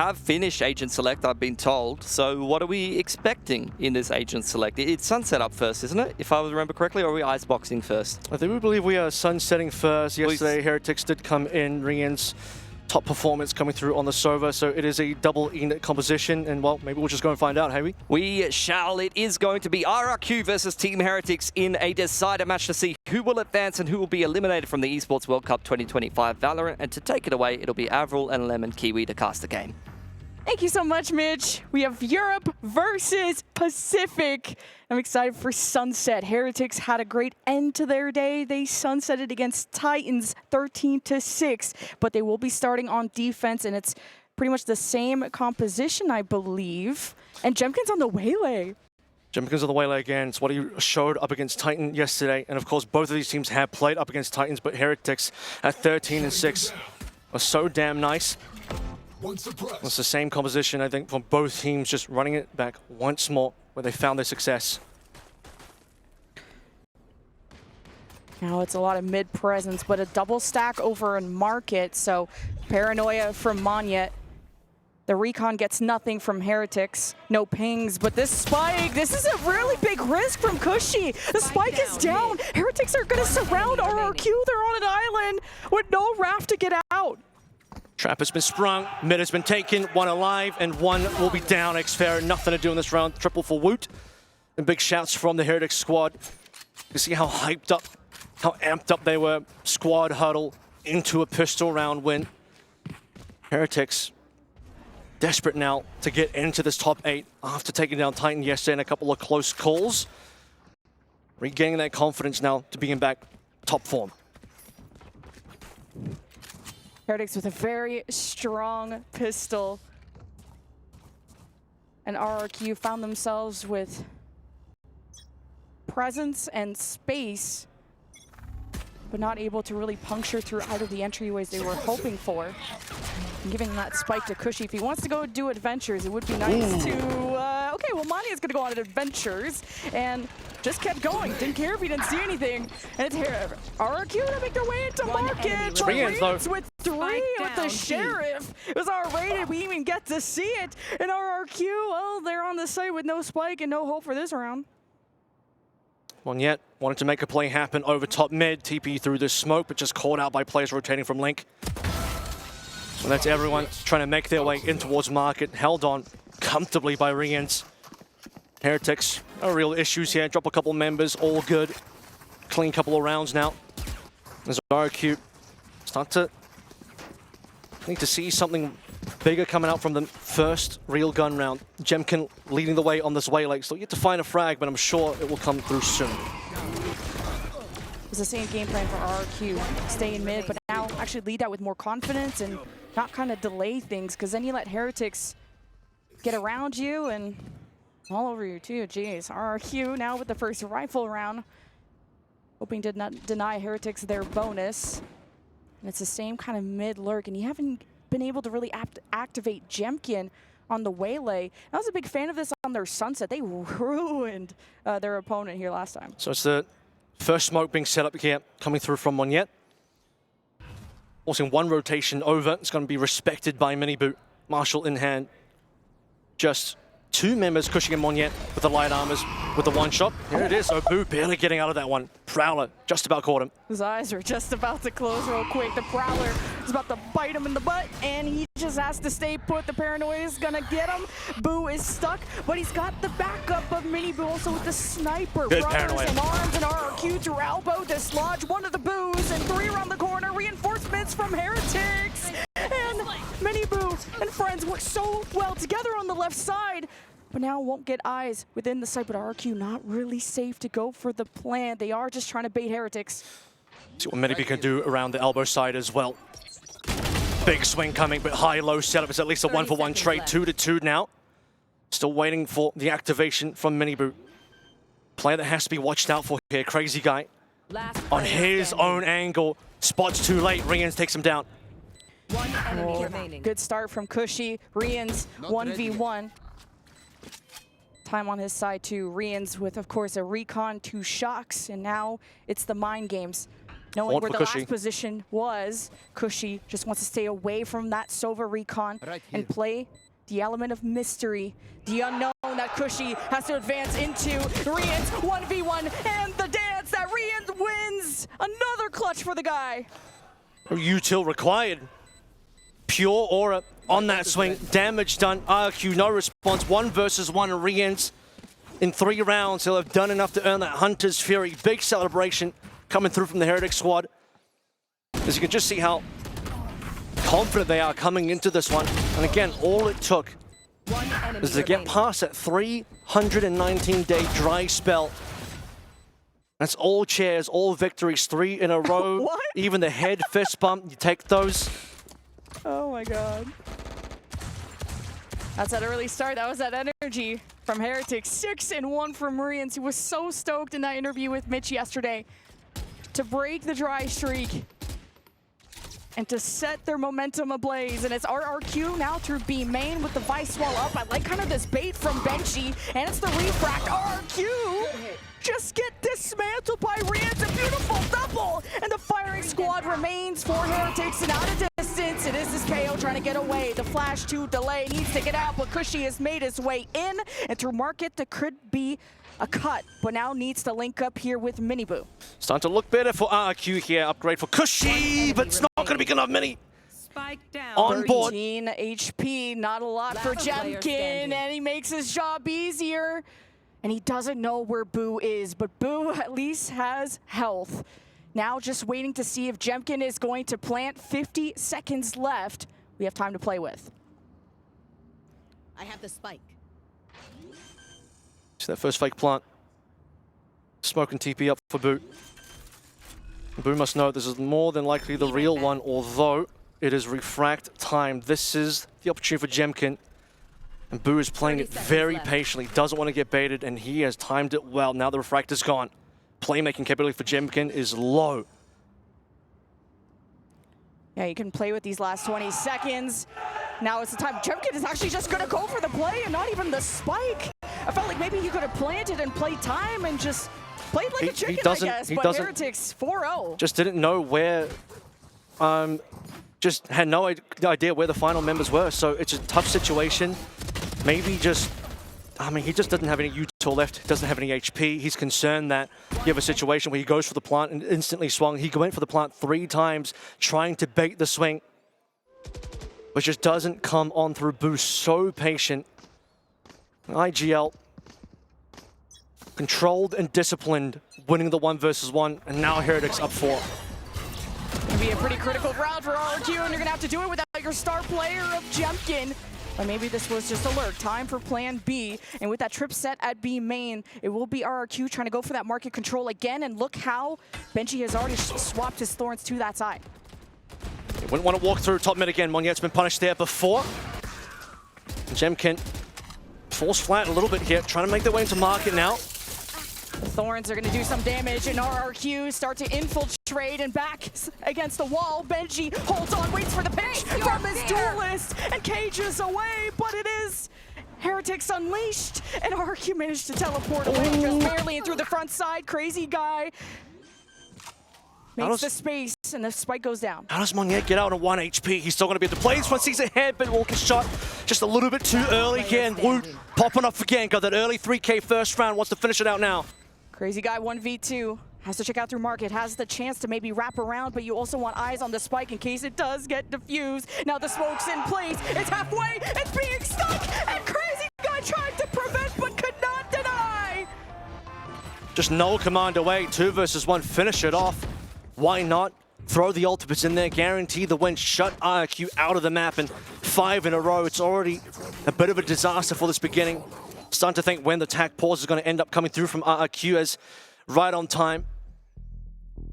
have finished Agent Select, I've been told. So what are we expecting in this Agent Select? It's Sunset up first, isn't it? If I remember correctly, or are we Iceboxing first? I think we believe we are Sunsetting first. Yesterday, Heretics did come in. Riyadh's top performance coming through on the server, so it is a double unit composition, and well, maybe we'll just go and find out, hey we? We shall. It is going to be RRQ versus Team Heretics in a decider match to see who will advance and who will be eliminated from the Esports World Cup 2025 Valorant, and to take it away, it'll be Avril and Lemon Kiwi to cast the game. Thank you so much, Mitch. We have Europe versus Pacific. I'm excited for Sunset. Heretics had a great end to their day. They sunsetted against Titans 13-6, but they will be starting on defense, and it's pretty much the same composition, I believe. And Jemkin's on the Waylay. Jemkin's on the Waylay again. It's what he showed up against Titan yesterday, and of course, both of these teams have played up against Titans, but Heretics at 13-6 are so damn nice. It's the same composition, I think, from both teams, just running it back once more where they found their success. Now it's a lot of mid presence, but a double stack over in Market, so Paranoia from Monyet. The Recon gets nothing from Heretics. No pings, but this spike, this is a really big risk from Cushy. The spike is down. Heretics are going to surround RRQ. They're on an island with no raft to get out. Trap has been sprung, mid has been taken, one alive, and one will be down. Xfair, nothing to do in this round. Triple for Woot. And big shouts from the Heretics squad. You see how hyped up, how amped up they were. Squad huddle into a pistol round win. Heretics desperate now to get into this top 8 after taking down Titan yesterday in a couple of close calls. Regaining that confidence now to be in back top form. Heretics with a very strong pistol. And RRQ found themselves with presence and space, but not able to really puncture through either of the entryways they were hoping for. And giving that spike to Cushy. If he wants to go do adventures, it would be nice to... okay, well, Mani is going to go on adventures, and just kept going. Didn't care if he didn't see anything. And it's here. RRQ to make their way into Market. Marines with 3 with the Sheriff. It was R-rated. We even get to see it. And RRQ, well, they're on the site with no spike and no hope for this round. Monyet wanted to make a play happen over top mid. TP through the smoke, but just caught out by players rotating from Link. So that's everyone trying to make their way in towards Market. Held on comfortably by Riyadh. Heretics, no real issues here. Drop a couple members, all good. Clean couple of rounds now. As RRQ start to need to see something bigger coming out from the first real gun round. Jemkin leading the way on this Waylay. So yet to find a frag, but I'm sure it will come through soon. It's the same game plan for RRQ. Stay in mid, but now actually lead out with more confidence and not kind of delay things, because then you let Heretics get around you and all over you too. Jeez, RRQ now with the first rifle round, hoping to not deny Heretics their bonus. And it's the same kind of mid lurk, and you haven't been able to really activate Jemkin on the Waylay. I was a big fan of this on their Sunset. They ruined their opponent here last time. So it's the first smoke being set up here, coming through from Monyet. Also in one rotation over, it's going to be respected by Miniboot. Marshall in hand. Just 2 members, Cushing and Monyet with the light armors with the one shot. Here it is, Obu barely getting out of that one. Prowler just about caught him. His eyes are just about to close real quick. The Prowler is about to bite him in the butt, and he just has to stay put. The Paranoia is gonna get him. Boo is stuck, but he's got the backup of Mini Boo also with the sniper. Good Brothers Paranoia. and arms and RRQ to elbow, dislodge one of the Boos, and 3 around the corner. Reinforcements from Heretics. And Mini Boo and friends work so well together on the left side, but now won't get eyes within the site. But RRQ not really safe to go for the plan. They are just trying to bait Heretics. See what Miniboot can do around the elbow side as well. Big swing coming, but high-low setup is at least a 1-for-1 trade. 2-2 now. Still waiting for the activation from Miniboot. Player that has to be watched out for here. Crazy guy on his own angle. Spots too late. Riyadh takes him down. One enemy remaining. Good start from Cushy. Riyadh 1v1. Time on his side too. Riyadh with, of course, a recon, 2 shocks, and now it's the mind games. Knowing Hold where for the Cushy. last position was, Cushy just wants to stay away from that Sova recon and play the element of mystery, the unknown that Cushy has to advance into. Riyadh 1v1 and the dance that Riyadh wins. Another clutch for the guy. Util required. Pure aura on that swing. Damage done. RQ, no response. 1 versus 1. Riyadh in 3 rounds. He'll have done enough to earn that Hunter's Fury. Big celebration coming through from the Heretics squad. As you can just see how confident they are coming into this one. And again, all it took is to get past that 319-day dry spell. That's all chairs, all victories, 3 in a row. What? Even the head fist bump, you take those. Oh my god. That's that early start. That was that energy from Heretics. 6-1 from Marians, who was so stoked in that interview with Mitch yesterday to break the dry streak and to set their momentum ablaze. And it's RRQ now through B main with the Vice Wall up. I like kind of this bait from Benchy, and it's the refract. RRQ just get dismantled by Riyadh. A beautiful double, and the firing squad remains for Heretics and out of distance. It is this KO trying to get away. The flash 2 delay needs to get out, but Cushy has made his way in, and through market there could be a cut, but now needs to link up here with Miniboo. Starting to look better for RQ here. Upgrade for Cushy, but it's not going to be good enough. Mini Spike down. on board. 13 HP, not a lot for Last player Jemkin, standing. and he makes his job easier. And he doesn't know where Boo is, but Boo at least has health. Now just waiting to see if Jemkin is going to plant. 50 seconds left. We have time to play with. I have the spike. See that first fake plant. Smoke and TP up for Boo. Boo must know this is more than likely the real one, although it is refract time. This is the opportunity for Jemkin. And Boo is playing it very patiently, doesn't want to get baited, and he has timed it well. Now the refract is gone. Playmaking capability for Jemkin is low. Yeah, you can play with these last 20 seconds. Now it's the time. Jemkin is actually just going to go for the play and not even the spike. I felt like maybe he could have planted and played time and just played like a chicken, I guess. But Heretics 4-0. Just didn't know where, just had no idea where the final members were. So it's a tough situation. Maybe just, I mean, he just doesn't have any util left, doesn't have any HP. He's concerned that you have a situation where he goes for the plant and instantly swung. He went for the plant 3 times, trying to bait the swing, but just doesn't come on through. Boo so patient. IGL, controlled and disciplined, winning the 1 versus 1, and now Heretics up 4. Gonna be a pretty critical round for RRQ, and you're gonna have to do it without your star player of Jemkin. But maybe this was just alert. Time for plan B. And with that trip set at B main, it will be RRQ trying to go for that market control again. And look how Benchy has already swapped his Thorns to that side. He wouldn't want to walk through top mid again. Monyet's been punished there before. Jemkin falls flat a little bit here, trying to make their way into market now. The Thorns are going to do some damage, and RRQ start to infiltrate and back against the wall. Benchy holds on, waits for the pinch from his duelist, and cages away, but it is Heretics unleashed, and RRQ managed to teleport away just barely and through the front side. Crazy guy makes the space, and the spike goes down. How does Monyet get out on 1 HP? He's still going to be at the plays. Once he's ahead, but will get shot just a little bit too early here. And Woot popping up again. Got that early 3K first round. Wants to finish it out now. Crazy guy 1v2. Has to check out through market. Has the chance to maybe wrap around, but you also want eyes on the spike in case it does get diffused. Now the smoke's in place. It's halfway. It's being stuck. And Crazy guy tried to prevent, but could not deny. Just no command away. 2 versus 1. Finish it off. Why not? Throw the ultimates in there. Guarantee the win. Shut RQ out of the map. And 5 in a row. It's already a bit of a disaster for this beginning. Starting to think when the attack pause is going to end up coming through from RRQ as right on time.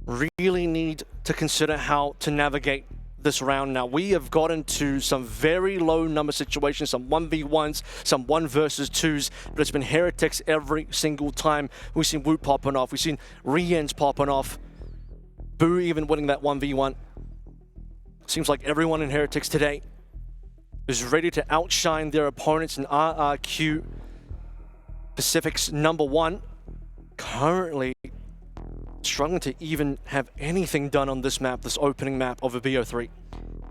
Really need to consider how to navigate this round now. We have gotten to some very low number situations, some 1v1s, some 1 versus 2s, but it's been Heretics every single time. We've seen Woot popping off. We've seen Rien's popping off. Boo even winning that 1v1. Seems like everyone in Heretics today is ready to outshine their opponents in RRQ. Pacific's #1, currently struggling to even have anything done on this map, this opening map of a BO3.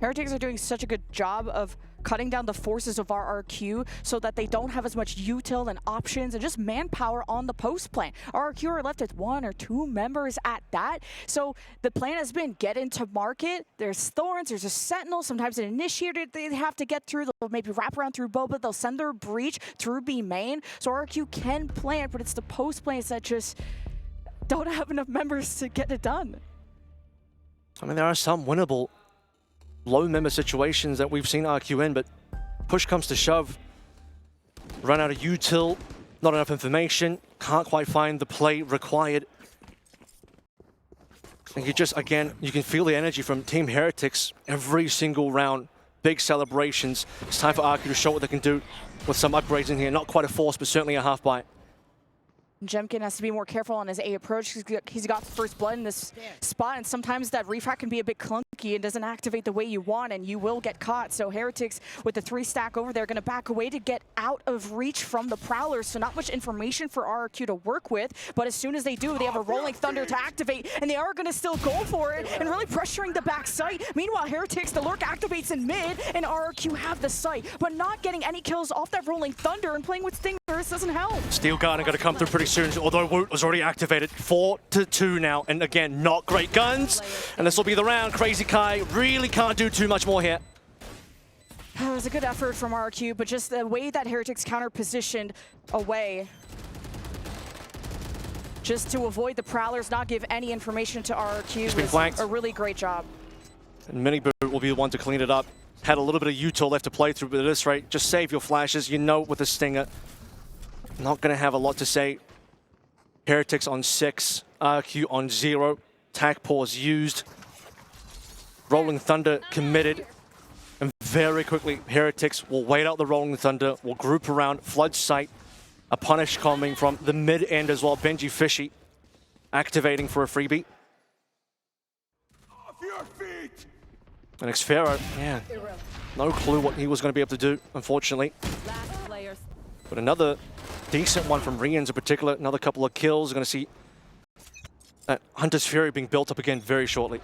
Heretics are doing such a good job of cutting down the forces of RRQ so that they don't have as much util and options and just manpower on the post plan. RRQ are left with 1 or 2 members at that. So the plan has been get into market. There's Thorns, there's a Sentinel, sometimes an Initiator they have to get through. They'll maybe wrap around through Boba, they'll send their Breach through B main. So RRQ can plan, but it's the post plans that just don't have enough members to get it done. I mean, there are some winnable low member situations that we've seen RQ in, but push comes to shove. Run out of util, not enough information, can't quite find the play required. And you just, again, you can feel the energy from Team Heretics every single round. Big celebrations. It's time for RQ to show what they can do with some upgrades in here. Not quite a force, but certainly a half bite. Jemkin has to be more careful on his A approach. He's got first blood in this spot, and sometimes that refract can be a bit clunky and doesn't activate the way you want, and you will get caught. So Heretics, with the 3 stack over there, going to back away to get out of reach from the Prowlers. So not much information for RRQ to work with, but as soon as they do, they have a Rolling Thunder to activate, and they are going to still go for it and really pressuring the back site. Meanwhile, Heretics, the lurk activates in mid, and RRQ have the site, but not getting any kills off that Rolling Thunder, and playing with Stingers doesn't help. Steel Garden going to come through pretty soon, although Woot was already activated. 4-2 now, and again, not great guns. And this will be the round. Crazy Kai really can't do too much more here. It was a good effort from RQ, but just the way that Heretics counter-positioned away, just to avoid the Prowlers, not give any information to RQ, was a really great job. And Mini Boot will be the one to clean it up. Had a little bit of util left to play through, but at this rate, just save your flashes. You know, with the Stinger, not going to have a lot to say. Heretics on 6, RQ on 0. Tac pause used. Rolling Thunder committed. And very quickly, Heretics will wait out the Rolling Thunder, will group around, flood site. A punish coming from the mid-end as well. Benji Fishy activating for a freebie. Off your feet! And Xfero, yeah, no clue what he was going to be able to do, unfortunately. But another decent one from Rians in particular, another couple of kills. We're going to see Hunter's Fury being built up again very shortly.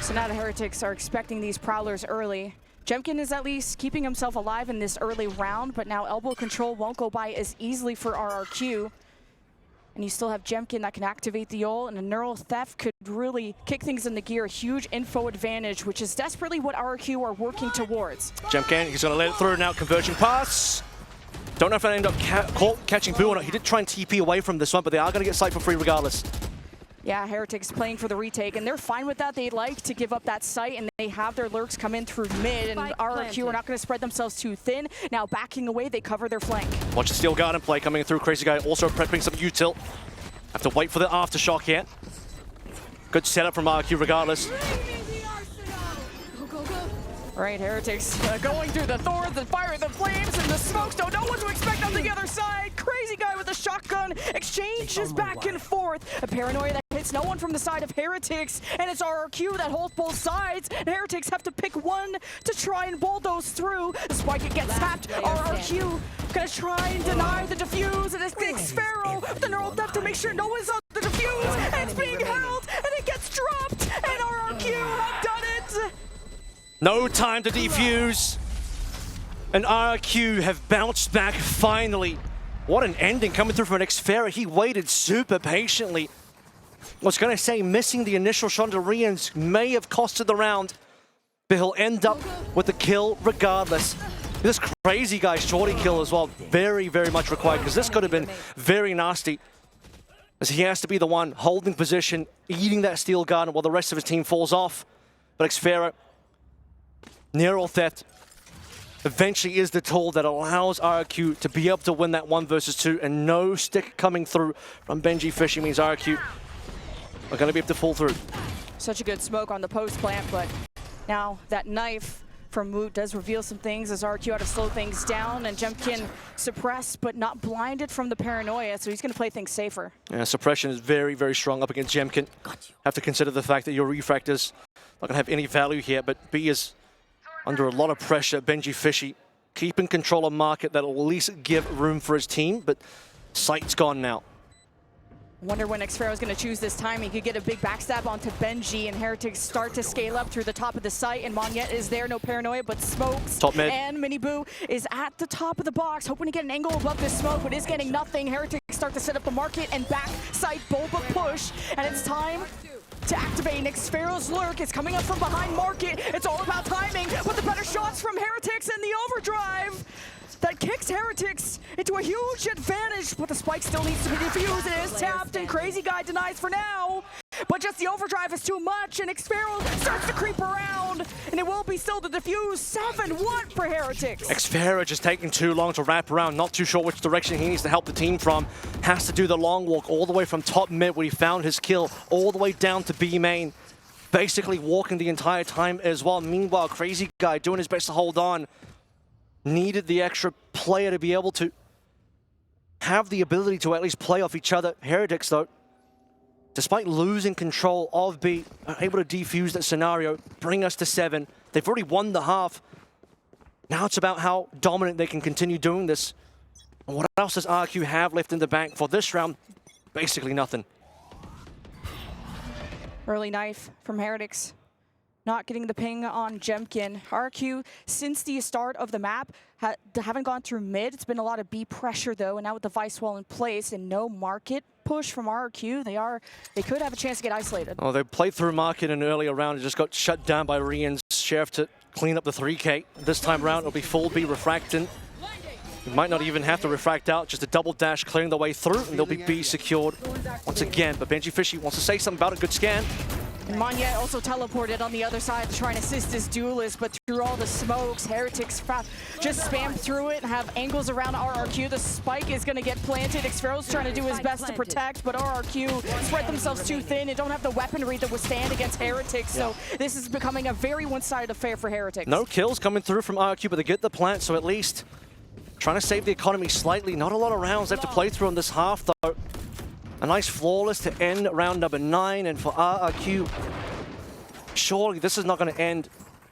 So now the Heretics are expecting these Prowlers early. Jemkin is at least keeping himself alive in this early round, but now elbow control won't go by as easily for RRQ. And you still have Jemkin that can activate the ult, and a Neural Theft could really kick things into gear. A huge info advantage, which is desperately what RRQ are working towards. Jemkin, he's going to let it through now. Converging pass. Don't know if I end up catching Boo or not. He did try and TP away from this one, but they are going to get sight for free regardless. Yeah, Heretics playing for the retake, and they're fine with that. They like to give up that site, and they have their lurks come in through mid, and RRQ are not going to spread themselves too thin. Now backing away, they cover their flank. Watch the Steel Garden play coming through. Crazy Guy also prepping some util. Have to wait for the aftershock here. Good setup from RQ regardless. Right, Heretics going through the thorns and fire the flames and the smokes. Don't know what to expect on the other side. Crazy Guy with a shotgun. Exchanges back and forth. A paranoia that hits no one from the side of Heretics. And it's RRQ that holds both sides. And Heretics have to pick one to try and bulldoze through. The spike, it gets tapped. RRQ gonna try and deny the defuse. And it's Xfero with the Neural Theft to make sure no one's on the defuse. And it's being held. And it gets dropped. And RRQ have done it. No time to defuse. And RQ have bounced back finally. What an ending coming through from an Xfero. He waited super patiently. I was going to say missing the initial shot to Rians may have costed the round, but he'll end up with the kill regardless. This Crazy Guy shorty kill as well, very, very much required, because this could have been very nasty, as he has to be the one holding position, eating that Steel Garden while the rest of his team falls off. But Xfero, Neural Theft eventually is the tool that allows RQ to be able to win that 1 versus 2, and no stick coming through from Benji Fishy means RQ are going to be able to fall through. Such a good smoke on the post plant, but now that knife from Woot does reveal some things as RQ had to slow things down, and Jemkin suppressed but not blinded from the paranoia, so he's going to play things safer. Yeah, suppression is very, very strong up against Jemkin. Have to consider the fact that your refractor's not going to have any value here, but B is under a lot of pressure. Benji Fishy keeping control of market that'll at least give room for his team, but sight's gone now. Wonder when Xfero's going to choose this time. He could get a big backstab onto Benji, and Heretics start to scale up through the top of the site, and Monyet is there, no paranoia, but smokes. Top mid. And Miniboo is at the top of the box, hoping to get an angle above this smoke, but is getting nothing. Heretics start to set up the market and backside Boba push, and it's time to activate. Xfero's lurk is coming up from behind market. It's all about timing, but the better shots from Heretics and the overdrive that kicks Heretics into a huge advantage, but the spike still needs to be defused. It is tapped, and Crazy Guy denies for now. But just the overdrive is too much, and Xfero starts to creep around, and it will be still the defuse. 7-1 for Heretics. Xfero just taking too long to wrap around, not too sure which direction he needs to help the team from. Has to do the long walk all the way from top mid where he found his kill, all the way down to B main. Basically walking the entire time as well. Meanwhile, Crazy Guy doing his best to hold on. Needed the extra player to be able to have the ability to at least play off each other. Heretics, though, despite losing control of B, are able to defuse that scenario, bring us to 7. They've already won the half. Now it's about how dominant they can continue doing this. And what else does RQ have left in the bank for this round? Basically nothing. Early knife from Heretics. Not getting the ping on Jemkin. RQ, since the start of the map, haven't gone through mid. It's been a lot of B pressure, though, and now with the Vice Wall in place and no market push from RQ, they could have a chance to get isolated. Oh, they played through market in an earlier round and just got shut down by Rian's Sheriff to clean up the 3K. This time around, it'll be full B refracting. You might not even have to refract out, just a double dash clearing the way through, and they'll be B secured once again. But Benji Fishy wants to say something about a good scan. And Monyet also teleported on the other side to try and assist his duelist, but through all the smokes, Heretics just spam through it and have angles around RRQ. The spike is going to get planted. Xfero's trying to do his best to protect, but RRQ spread themselves too thin and don't have the weaponry to withstand against Heretics, so this is becoming a very one-sided affair for Heretics. No kills coming through from RQ, but they get the plant, so at least trying to save the economy slightly. Not a lot of rounds left to play through in this half, though. A nice flawless to end round number 9, and for RRQ, surely this is not going to end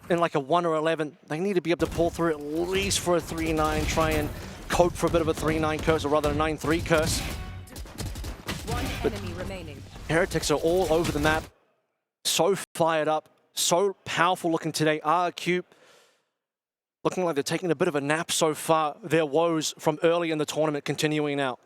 in like a 1 or 11. They need to be able to pull through at least for a 3-9, try and cope for a bit of a 3-9 curse, or rather a 9-3 curse. One enemy remaining. Heretics are all over the map, so fired up, so powerful looking today. RRQ looking like they're taking a bit of a nap so far. Their woes from early in the tournament continuing now.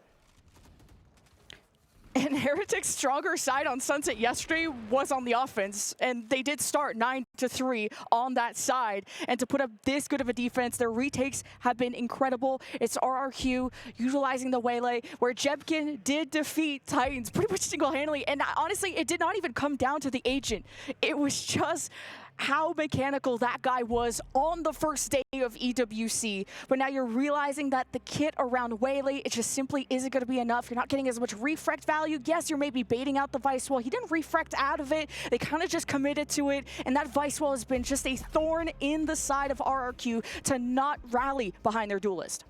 And Heretics' stronger side on Sunset yesterday was on the offense, and they did start 9-3 on that side. And to put up this good of a defense, their retakes have been incredible. It's RRQ utilizing the Waylay, where Jemkin did defeat Titans pretty much single-handedly. And honestly, it did not even come down to the agent. It was just how mechanical that guy was on the first day of EWC. But now you're realizing that the kit around Waylay, it just simply isn't going to be enough. You're not getting as much refract value. Yes, you're maybe baiting out the Vice Wall. He didn't refract out of it. They kind of just committed to it. And that Vice Wall has been just a thorn in the side of RRQ to not rally behind their duelist.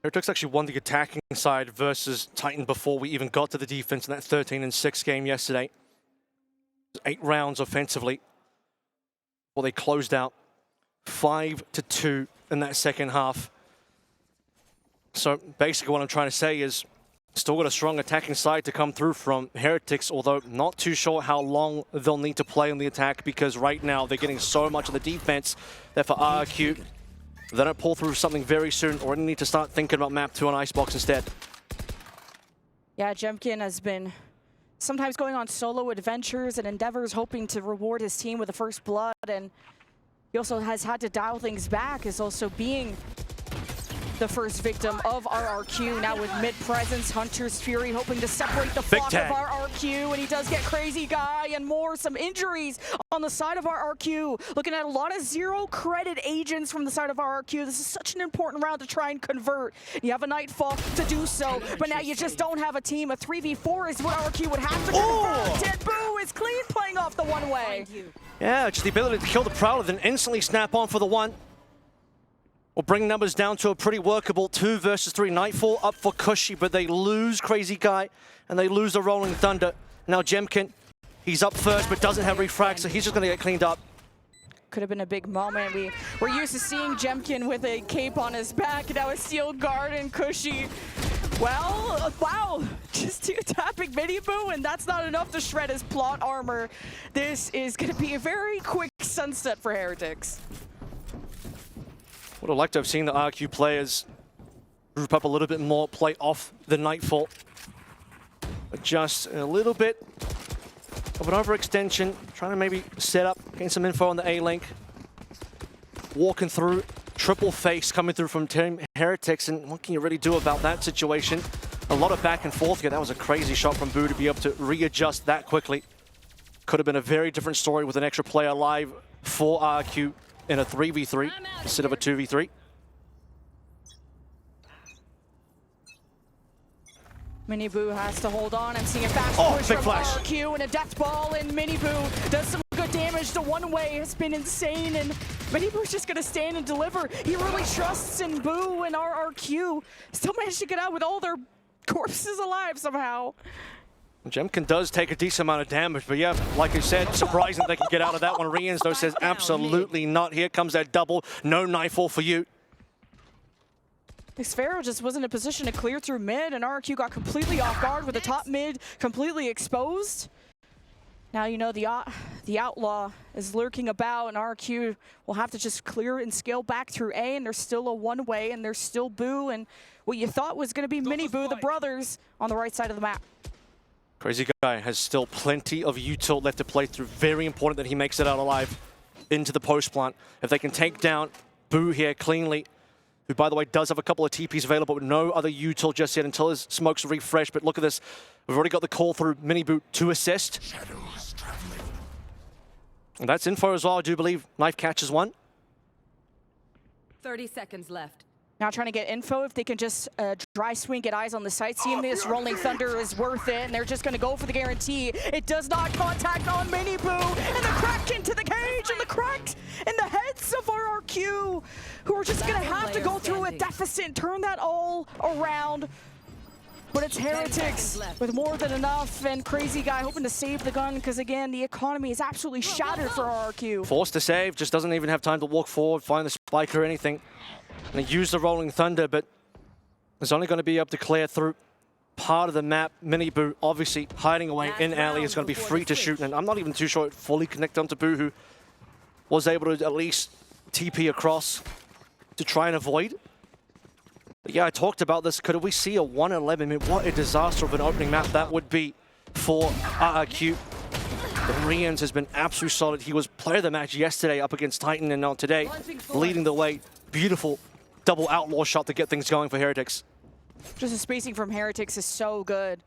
Heretics actually won the attacking side versus Titan before we even got to the defense in that 13-6 game yesterday. 8 rounds offensively. Well, they closed out 5-2 in that second half. So basically what I'm trying to say is still got a strong attacking side to come through from Heretics, although not too sure how long they'll need to play on the attack, because right now they're getting so much of the defense that for RQ, they don't pull through something very soon, or they need to start thinking about map 2 on Icebox instead. Yeah, Jemkin has been sometimes going on solo adventures and endeavors, hoping to reward his team with the first blood, and he also has had to dial things back, is also being the first victim of RRQ. Now with mid-presence, Hunter's Fury hoping to separate the flock of RRQ, and he does get Crazy Guy and more, some injuries on the side of RRQ. Looking at a lot of 0 credit agents from the side of RRQ. This is such an important round to try and convert. You have a Nightfall to do so, but now you just don't have a team. A 3v4 is what RRQ would have to convert. Dead Boo is clean playing off the one-way. Yeah, just the ability to kill the Prowler, then instantly snap on for the 1. Will bring numbers down to a pretty workable 2 versus 3. Nightfall up for Cushy, but they lose Crazy Guy, and they lose the Rolling Thunder. Now Jemkin, he's up first, but doesn't have refract, so he's just going to get cleaned up. Could have been a big moment. We're used to seeing Jemkin with a cape on his back, and now a sealed guard and Cushy Well, wow, just two tapping Mini Boo, and that's not enough to shred his plot armor. This is going to be a very quick sunset for Heretics. Would have liked to have seen the RQ players group up a little bit more, play off the Nightfall. But just a little bit of an overextension, trying to maybe set up, getting some info on the A-Link. Walking through, triple face coming through from Team Heretics, and what can you really do about that situation? A lot of back and forth here. That was a crazy shot from Boo to be able to readjust that quickly. Could have been a very different story with an extra player alive for RQ in a 3v3 instead of a 2v3. Mini Boo has to hold on. I'm seeing a fast push big from flash. RQ and a death ball, and Mini Boo does some good damage. The one way has been insane, and Mini Boo's just gonna stand and deliver. He really trusts in Boo and RRQ. Still managed to get out with all their corpses alive somehow. Jemkin does take a decent amount of damage, but yeah, like I said, surprising they can get out of that one. Rians though says absolutely not. Here comes that double. No Nightfall for you. Xfero just was in a position to clear through mid, and RRQ got completely off guard with the top mid completely exposed. Now you know the Outlaw is lurking about, and RRQ will have to just clear and scale back through A, and there's still a one-way, and there's still Boo, and what you thought was going to be Mini Boo, the brothers, on the right side of the map. Crazy Guy has still plenty of util left to play through. Very important that he makes it out alive into the post plant. If they can take down Boo here cleanly, who, by the way, does have a couple of TPs available, but no other util just yet until his smokes refresh. But look at this. We've already got the call through Mini Boo to assist. And that's info as well, I do believe. Knife catches one. 30 seconds left. Now trying to get info, if they can just dry swing, get eyes on the sight. Seeing this Rolling Thunder is worth it, and they're just going to go for the guarantee. It does not contact on Mini Boo, and the crack into the cage, and the crack in the heads of RRQ, who are just going to have to go through a deficit and turn that all around. But it's Heretics with more than enough, and Crazy Guy hoping to save the gun, because again, the economy is absolutely shattered for RRQ. Forced to save, just doesn't even have time to walk forward, find the spike or anything. And he used the Rolling Thunder, but is only going to be able to clear through part of the map. Mini Boo obviously hiding away in alley is going to be free to shoot, and I'm not even too sure it fully connected onto Boo, who was able to at least TP across to try and avoid. But yeah, I talked about this. Could we see a 1-11? I mean, what a disaster of an opening map that would be for RRQ. But Rians has been absolutely solid. He was player of the match yesterday up against Titan, and now today leading the way. Beautiful double Outlaw shot to get things going for Heretics. Just the spacing from Heretics is so good.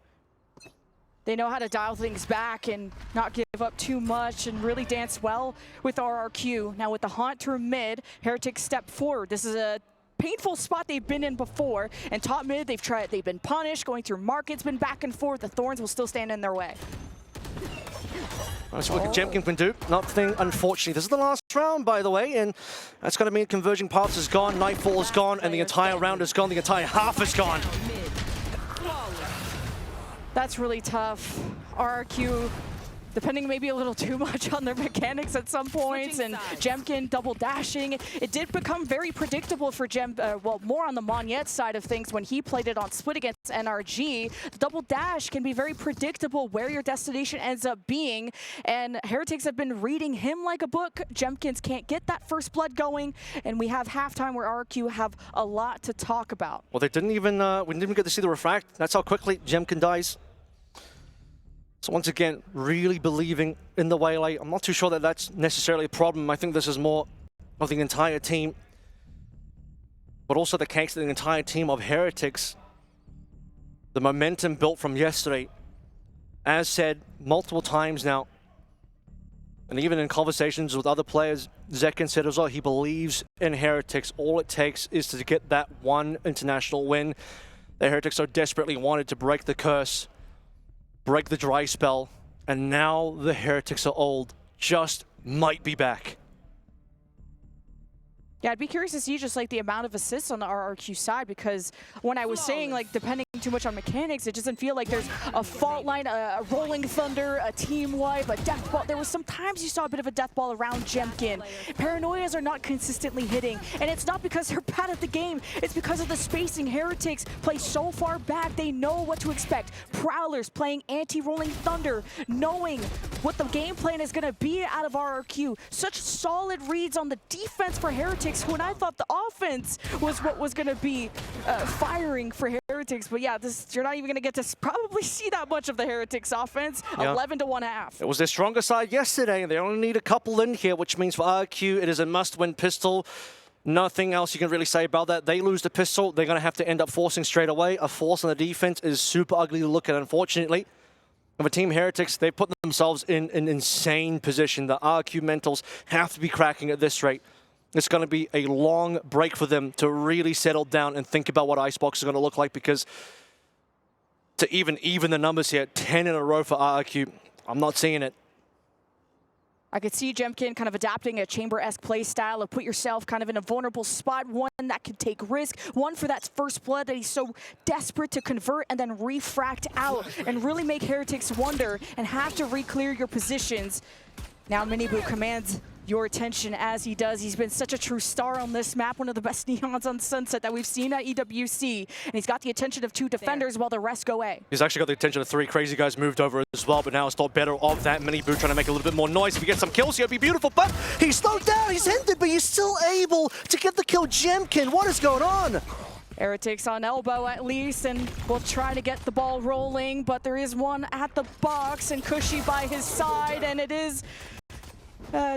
They know how to dial things back and not give up too much and really dance well with RRQ. Now with the haunt through mid, Heretics step forward. This is a painful spot they've been in before, and top mid they've been punished. Going through market's been back and forth. The Thorns will still stand in their way. That's what Jemkin can do. Nothing, unfortunately. This is the last round, by the way, and that's going to mean Converging Paths is gone, Nightfall is gone, and the entire round is gone. The entire half is gone. That's really tough. RRQ depending maybe a little too much on their mechanics at some points, and Jemkin double dashing. It did become very predictable for well, more on the Monyet side of things when he played it on split against NRG. The double dash can be very predictable where your destination ends up being, and Heretics have been reading him like a book. Jemkins can't get that first blood going, and we have halftime where RQ have a lot to talk about. Well, they didn't even, we didn't even get to see the refract. That's how quickly Jemkin dies. So once again, really believing in the Waylay. I'm not too sure that that's necessarily a problem. I think this is more of the entire team, but also the case that the entire team of Heretics, the momentum built from yesterday, as said multiple times now, and even in conversations with other players, Zekin said as well, he believes in Heretics. All it takes is to get that one international win. The Heretics so desperately wanted to break the curse, break the dry spell, and now the Heretics are old. Just might be back. Yeah, I'd be curious to see just like the amount of assists on the RRQ side, because when I was saying like depending too much on mechanics, it doesn't feel like there's a fault line, a rolling thunder, a team wipe, a death ball. There was sometimes you saw a bit of a death ball around Jemkin. Paranoias are not consistently hitting, and it's not because they're bad at the game, it's because of the spacing. Heretics play so far back, they know what to expect. Prowlers playing anti-rolling thunder, knowing what the game plan is gonna be out of RRQ. Such solid reads on the defense for Heretics, when I thought the offense was what was going to be firing for Heretics. But yeah, you're not even going to get to probably see that much of the Heretics offense. Yeah. 11 to 1/2. It was their stronger side yesterday, and they only need a couple in here, which means for RQ, it is a must-win pistol. Nothing else you can really say about that. They lose the pistol, they're going to have to end up forcing straight away. A force on the defense is super ugly to look at, unfortunately. And for Team Heretics, they put themselves in an insane position. The RQ mentals have to be cracking at this rate. It's going to be a long break for them to really settle down and think about what Icebox is going to look like, because to even the numbers here, 10 in a row for RQ, I'm not seeing it. I could see Jemkin kind of adapting a chamber-esque play style of put yourself kind of in a vulnerable spot, one that can take risk, one for that first blood that he's so desperate to convert and then refract out and really make Heretics wonder and have to re-clear your positions. Now Miniboo commands your attention as he does. He's been such a true star on this map, one of the best neons on Sunset that we've seen at EWC. And he's got the attention of 2 defenders while the rest go A. He's actually got the attention of 3 crazy guys moved over as well, but now it's thought better of that. Miniboo trying to make a little bit more noise. If he gets some kills here, it'd be beautiful, but he's slowed down, he's hindered, but he's still able to get the kill. Jemkin, what is going on? Heretics on elbow at least, and will try to get the ball rolling, but there is one at the box, and Cushy by his side, and it is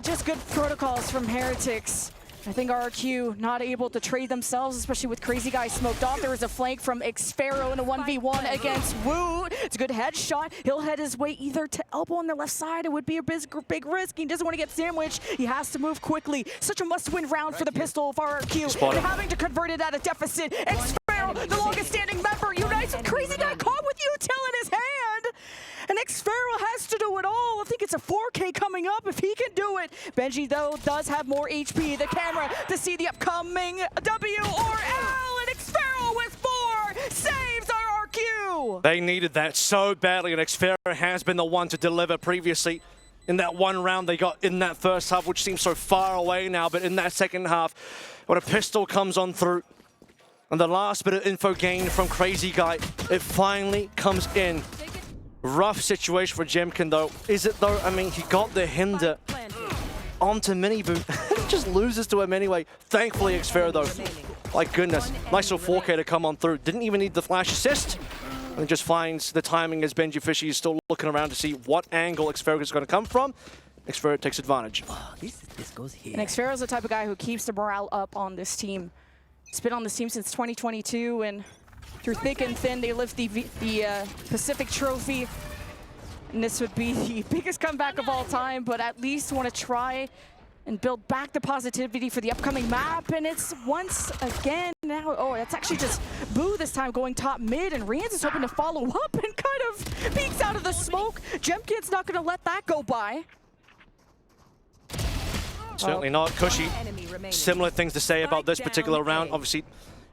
just good protocols from Heretics. I think RQ not able to trade themselves, especially with Crazy Guy smoked off. There was a flank from Xfero in a 1v1 against Wu. It's a good headshot. He'll head his way either to elbow on the left side. It would be a big risk. He doesn't want to get sandwiched. He has to move quickly. Such a must-win round for the pistol of RQ. They're having to convert it at a deficit. Xfero, the longest standing member, unites with Crazy Guy caught with util in his hand. And Xfero has to do it all. I think it's a 4K coming up if he can do it. Benji, though, does have more HP. The camera to see the upcoming W or L. And Xfero with 4 saves RRQ. They needed that so badly, and Xfero has been the one to deliver previously. In that one round they got in that first half, which seems so far away now, but in that second half, when a pistol comes on through, and the last bit of info gained from Crazy Guy, it finally comes in. Rough situation for Jemkin, though. Is it, though? I mean, he got the hinder onto Miniboo. Just loses to him anyway. Thankfully, Xfero, though. My goodness. Nice little 4K to come on through. Didn't even need the flash assist. And just finds the timing as Benji Fishy is still looking around to see what angle Xfero is going to come from. Xfero takes advantage. Oh, this goes here. And Xfero's the type of guy who keeps the morale up on this team. He's been on this team since 2022, and through thick and thin, they lift the Pacific Trophy. And this would be the biggest comeback of all time, but at least want to try and build back the positivity for the upcoming map. And it's once again now, oh, that's actually just Boo this time going top mid, and Riyadh is hoping to follow up and kind of peeks out of the smoke. Jemkin's not going to let that go by. Certainly not. Cushy, similar things to say about this particular round. Obviously,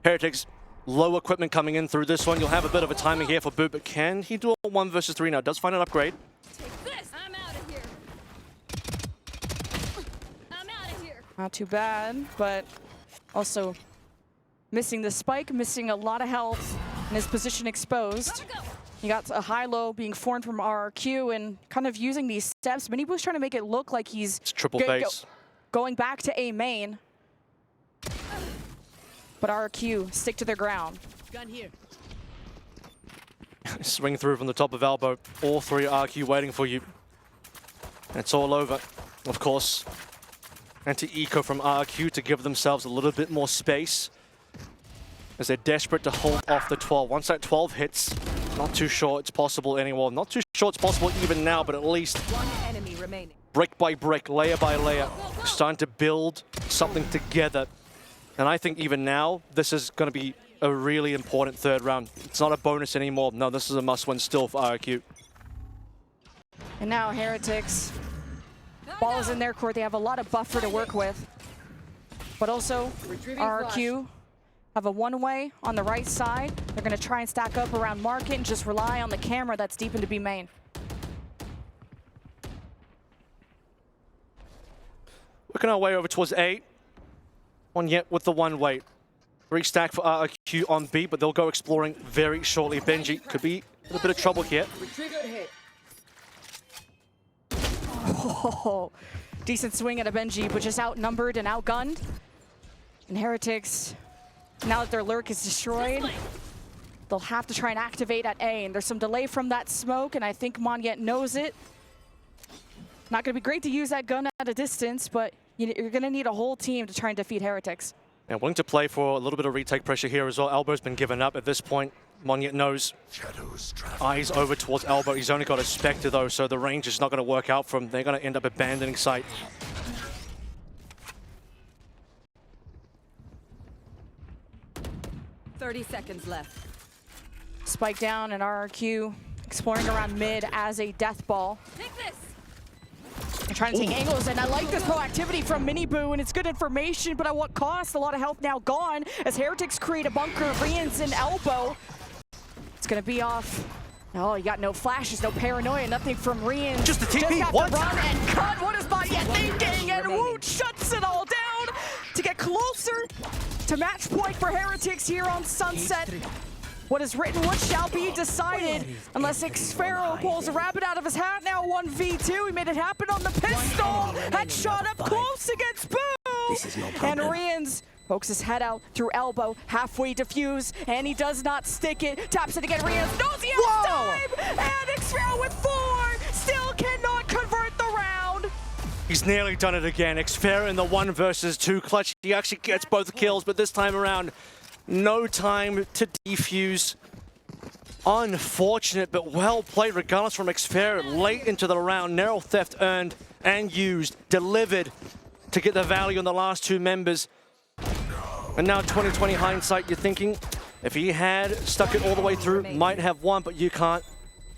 Heretics, low equipment coming in through this one. You'll have a bit of a timing here for Boo, but can he do a 1 versus 3 now? Does find an upgrade. Take this. I'm out of here. I'm out of here. Not too bad, but also missing the spike, missing a lot of health, and his position exposed. You got a high-low being formed from RRQ and kind of using these steps. Miniboo's trying to make it look like he's triple base. Going back to A main. But RRQ stick to their ground. Gun here. Swing through from the top of elbow. All 3 RQ waiting for you. And it's all over. Of course, anti-eco from RQ to give themselves a little bit more space as they're desperate to hold off the 12. Once that 12 hits, not too sure it's possible anymore. Not too sure it's possible even now, but at least One enemy remaining. brick by brick, layer by layer, starting to build something together. And I think even now, this is going to be a really important 3rd round. It's not a bonus anymore. No, this is a must-win still for RQ. And now Heretics. Ball is in their court. They have a lot of buffer to work with. but also RRQ have a one-way on the right side. They're going to try and stack up around market and just rely on the camera that's deep into B main. Working our way over towards A. One yet with the one-way. 3 stack for RRQ on B, but they'll go exploring very shortly. Benji could be in a bit of trouble here. Oh, decent swing at a Benji, but just outnumbered and outgunned. And Heretics, now that their lurk is destroyed, they'll have to try and activate at A. And there's some delay from that smoke, and I think Monyet knows it. Not going to be great to use that gun at a distance, but you're going to need a whole team to try and defeat Heretics. And willing to play for a little bit of retake pressure here as well. Elbow's been given up at this point. Monyet knows. Eyes over towards Elbow. He's only got a Spectre though, so the range is not going to work out for him. They're going to end up abandoning site. "30 seconds left." Spike down and RRQ exploring around mid as a death ball. Take this. And trying to take angles, and I like this proactivity from Miniboo, and it's good information, but at what cost? A lot of health now gone as Heretics create a bunker. Rian's in Elbow. It's going to be off. Oh, you got no flashes, no paranoia, nothing from Rian. Just the TP, just what? To run and cut. What is Monyet thinking? And Woot shuts it all down to get closer to match point for Heretics here on Sunset. What is written, what shall be decided, unless Xfero pulls a rabbit out of his hat. Now 1v2, he made it happen on the pistol. Headshot up close against Boo. And Rian's pokes his head out through Elbow, halfway defuse, and he does not stick it. Taps it again, Rian's knows he has time, and Xfero with 4, still cannot convert the round. He's nearly done it again. Xfero in the 1 versus 2 clutch. He actually gets both kills, but this time around, no time to defuse. Unfortunate, but well played regardless from Xfero. Late into the round, narrow theft earned and used, delivered to get the value on the last 2 members. And now 2020 hindsight, you're thinking if he had stuck it all the way through, might have won, but you can't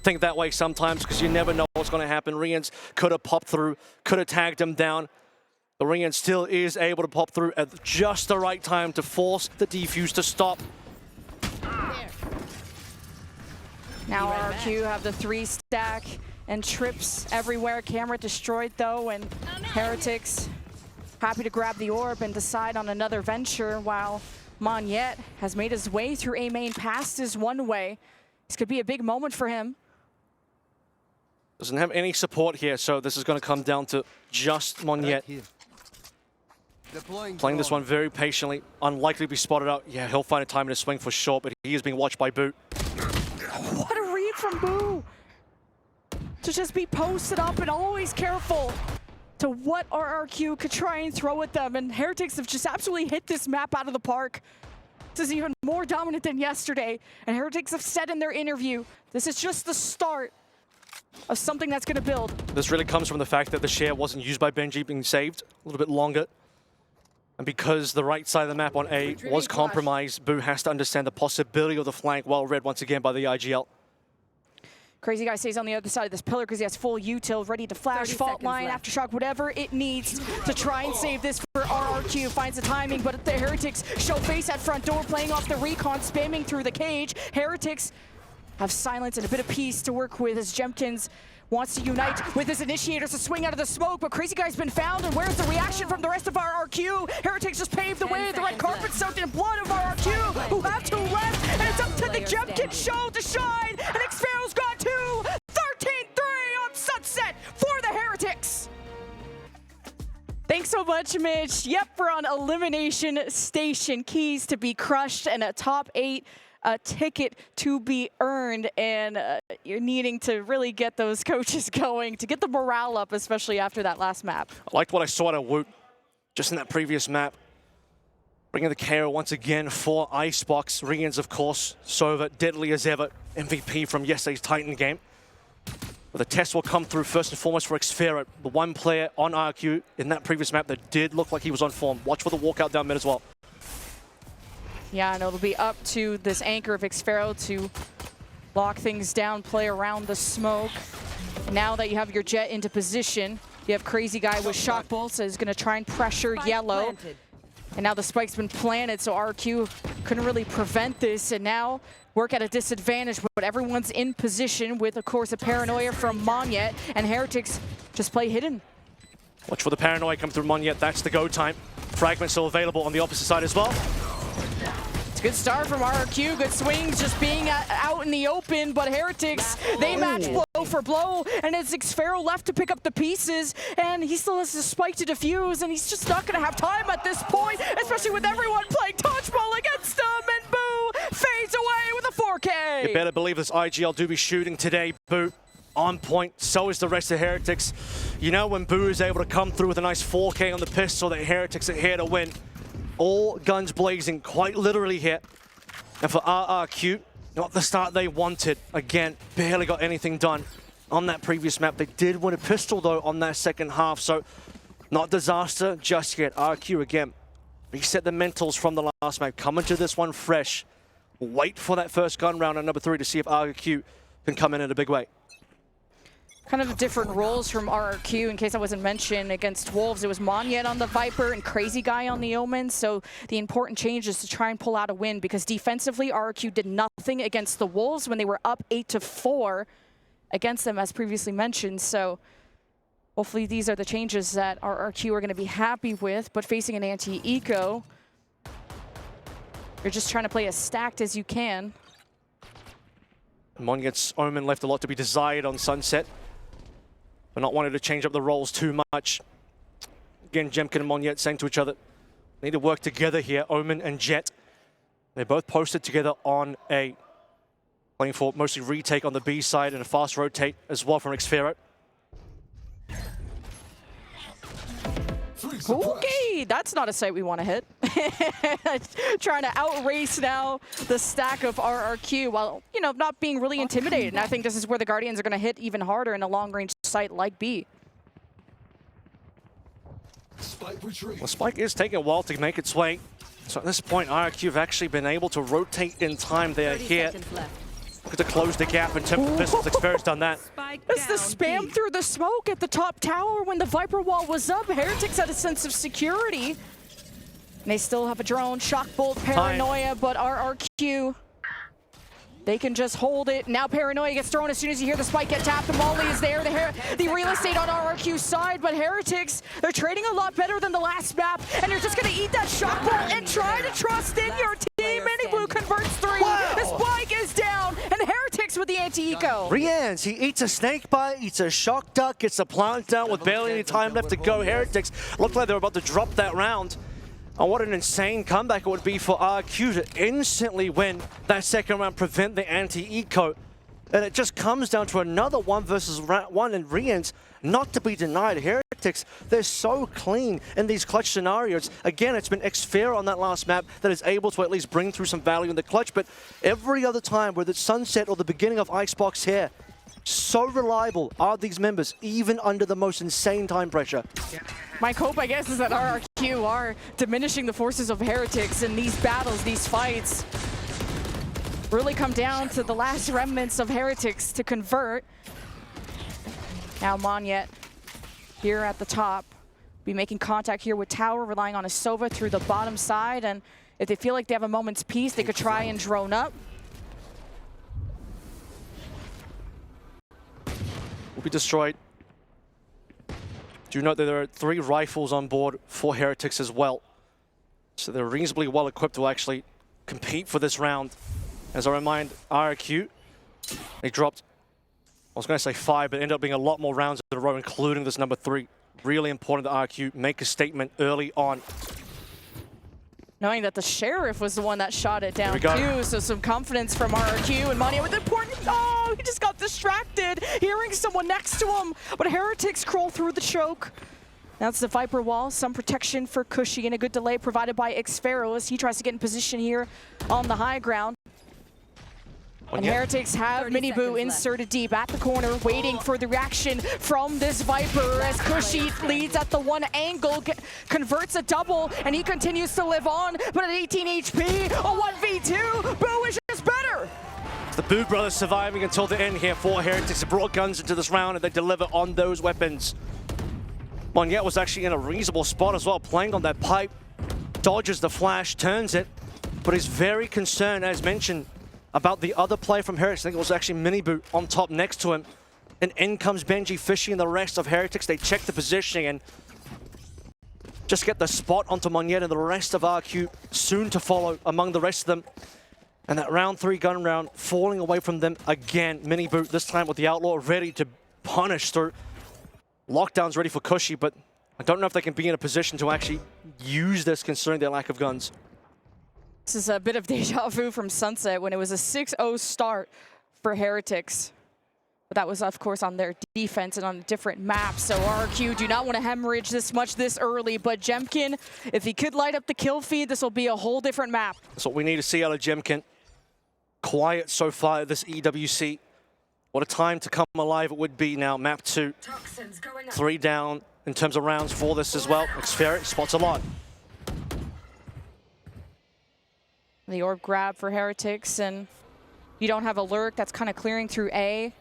think that way sometimes because you never know what's going to happen. Rians could have popped through, could have tagged him down. The Rian still is able to pop through at just the right time to force the defuse to stop. Now RRQ have the 3 stack and trips everywhere. Camera destroyed though, and Heretics happy to grab the orb and decide on another venture, while Monyet has made his way through A main past his one-way. This could be a big moment for him. Doesn't have any support here, so this is going to come down to just Monyet. Playing this one very patiently, unlikely to be spotted out. Yeah, he'll find a time in his swing for sure, but he is being watched by Boot. What a read from Boo! To just be posted up and always careful to what RRQ could try and throw at them, and Heretics have just absolutely hit this map out of the park. This is even more dominant than yesterday, and Heretics have said in their interview, this is just the start of something that's going to build. This really comes from the fact that the share wasn't used by Benji, being saved a little bit longer. And because the right side of the map on A was compromised, Boo has to understand the possibility of the flank, well read once again by the IGL. Crazy Guy stays on the other side of this pillar because he has full util ready to flash, fault line, aftershock, whatever it needs to try and save this for RRQ. Finds the timing, but the Heretics show face at front door, playing off the recon, spamming through the cage. Heretics have silence and a bit of peace to work with as Jemkins wants to unite with his initiators to swing out of the smoke, but Crazy Guy's been found, and where's the reaction from the rest of RRQ? Heretics just paved the way, the red carpet soaked in blood of RRQ, who have 2 left, and it's up to the Jemkin show to shine, and Xfero's got 2, 13-3 on Sunset for the Heretics. Thanks so much, Mitch. Yep, we're on Elimination Station. Keys to be crushed and a top 8 a ticket to be earned, and you're needing to really get those coaches going to get the morale up, especially after that last map. I liked what I saw out of Woot just in that previous map. Bringing the KO once again for Icebox. Rians, of course, Sova, deadly as ever, MVP from yesterday's Titan game. But the test will come through first and foremost for Xfero, the one player on RQ in that previous map that did look like he was on form. Watch for the walkout down mid as well. Yeah, and it'll be up to this anchor of Xfero to lock things down, play around the smoke. And now that you have your jet into position, you have Crazy Guy with shock bolts that is going to try and pressure Yellow. And now the spike's been planted, so RQ couldn't really prevent this, and now work at a disadvantage, but everyone's in position with, of course, a paranoia from Monyet, and Heretics just play hidden. Watch for the paranoia come through Monyet. That's the go time. Fragment still available on the opposite side as well. It's a good start from RQ. Good swings, just being out in the open, but Heretics, they match blow for blow, and it's Xfero left to pick up the pieces, and he still has a spike to defuse, and he's just not going to have time at this point, especially with everyone playing dodgeball against him, and Boo fades away with a 4K. You better believe this IGL do be shooting today, Boo. On point, so is the rest of Heretics. You know when Boo is able to come through with a nice 4K on the pistol, that Heretics are here to win. All guns blazing, quite literally here. And for RRQ, not the start they wanted. Again, barely got anything done on that previous map. They did win a pistol though on that second half, so not disaster just yet. RRQ again, reset the mentals from the last map, come into this one fresh. Wait for that first gun round on number 3 to see if RRQ can come in a big way. Kind of different roles from RRQ, in case I wasn't mentioned. Against Wolves, it was Monyet on the Viper and Crazy Guy on the Omen, so the important change is to try and pull out a win, because defensively, RRQ did nothing against the Wolves when they were up 8-4 against them, as previously mentioned, so hopefully these are the changes that RRQ are going to be happy with, but facing an anti-eco, you're just trying to play as stacked as you can. Monyet's Omen left a lot to be desired on Sunset. But not wanting to change up the roles too much. Again, Jemkin and Monyet saying to each other, need to work together here, Omen and Jet. They both posted together on A. Playing for mostly retake on the B side and a fast rotate as well from Xfero. Okay, that's not a site we want to hit. Trying to outrace now the stack of RRQ while, you know, not being really intimidated. And I think this is where the Guardians are going to hit even harder in a long-range site like B. Well, Spike is taking a while to make its way. So at this point, RRQ have actually been able to rotate in time. They are here. Look to close the gap in terms of pistols. Xfero's done that. It's the spam through the smoke at the top tower when the Viper wall was up. Heretics had a sense of security. And they still have a drone, shock bolt, paranoia, but RRQ, they can just hold it. Now paranoia gets thrown as soon as you hear the spike get tapped. The molly is there. The real estate on RRQ's side, but Heretics, they're trading a lot better than the last map, and you're just gonna eat that shock bolt and try to trust in your team. Mini-Blue converts 3. Wow. The spike is down, and Heretics with the anti-eco. Rians, he eats a snake bite, eats a shock duck, gets the plant down with barely any time left to go. Heretics looked like they were about to drop that round. And what an insane comeback it would be for RQ to instantly win that second round, prevent the anti-eco. And it just comes down to another 1 versus 1, and Rians not to be denied. Heretics, they're so clean in these clutch scenarios. Again, it's been Xfero on that last map that is able to at least bring through some value in the clutch, but every other time, whether it's Sunset or the beginning of Icebox here, so reliable are these members, even under the most insane time pressure. My hope, I guess, is that RRQ are diminishing the forces of Heretics in these battles, these fights. Really come down to the last remnants of Heretics to convert. Now Monyet here at the top, be making contact here with Tower, relying on a Sova through the bottom side, and if they feel like they have a moment's peace, they could try and drone up. Will be destroyed. Do note that there are 3 rifles on board for Heretics as well. So they're reasonably well equipped to actually compete for this round. As I remind RRQ, they dropped, I was going to say 5, but ended up being a lot more rounds in a row, including this number 3. Really important that RRQ make a statement early on. Knowing that the Sheriff was the one that shot it down too, so some confidence from RRQ, and Monyet with important, oh, he just got distracted, hearing someone next to him, but Heretics crawl through the choke. That's the Viper wall, some protection for Cushy, and a good delay provided by Xfero as he tries to get in position here on the high ground. And Heretics have Mini-Boo inserted deep at the corner, waiting for the reaction from this Viper as Cushy leads at the one angle, converts a double, and he continues to live on, but at 18 HP, a 1v2, Boo is just better! The Boo brothers surviving until the end here for Heretics. They brought guns into this round and they deliver on those weapons. Monyet was actually in a reasonable spot as well, playing on that pipe. dodges the flash, turns it, but is very concerned, as mentioned, about the other player from Heretics. I think it was actually Miniboot on top next to him. And in comes Benji, Fishy, and the rest of Heretics. They check the positioning and just get the spot onto Monyet, and the rest of RQ soon to follow among the rest of them. And that round 3 gun round falling away from them again. Miniboot this time with the Outlaw ready to punish through. Lockdown's ready for Cushy, but I don't know if they can be in a position to actually use this considering their lack of guns. This is a bit of deja vu from Sunset when it was a 6-0 start for Heretics. But that was, of course, on their defense and on a different map. So RQ do not want to hemorrhage this much this early. But Jemkin, if he could light up the kill feed, this will be a whole different map. That's what we need to see out of Jemkin. Quiet so far at this EWC. What a time to come alive it would be now. Map 2. 3 down in terms of rounds for this as well. Xferric spots a lot. The orb grab for Heretics, and you don't have a lurk that's kind of clearing through A.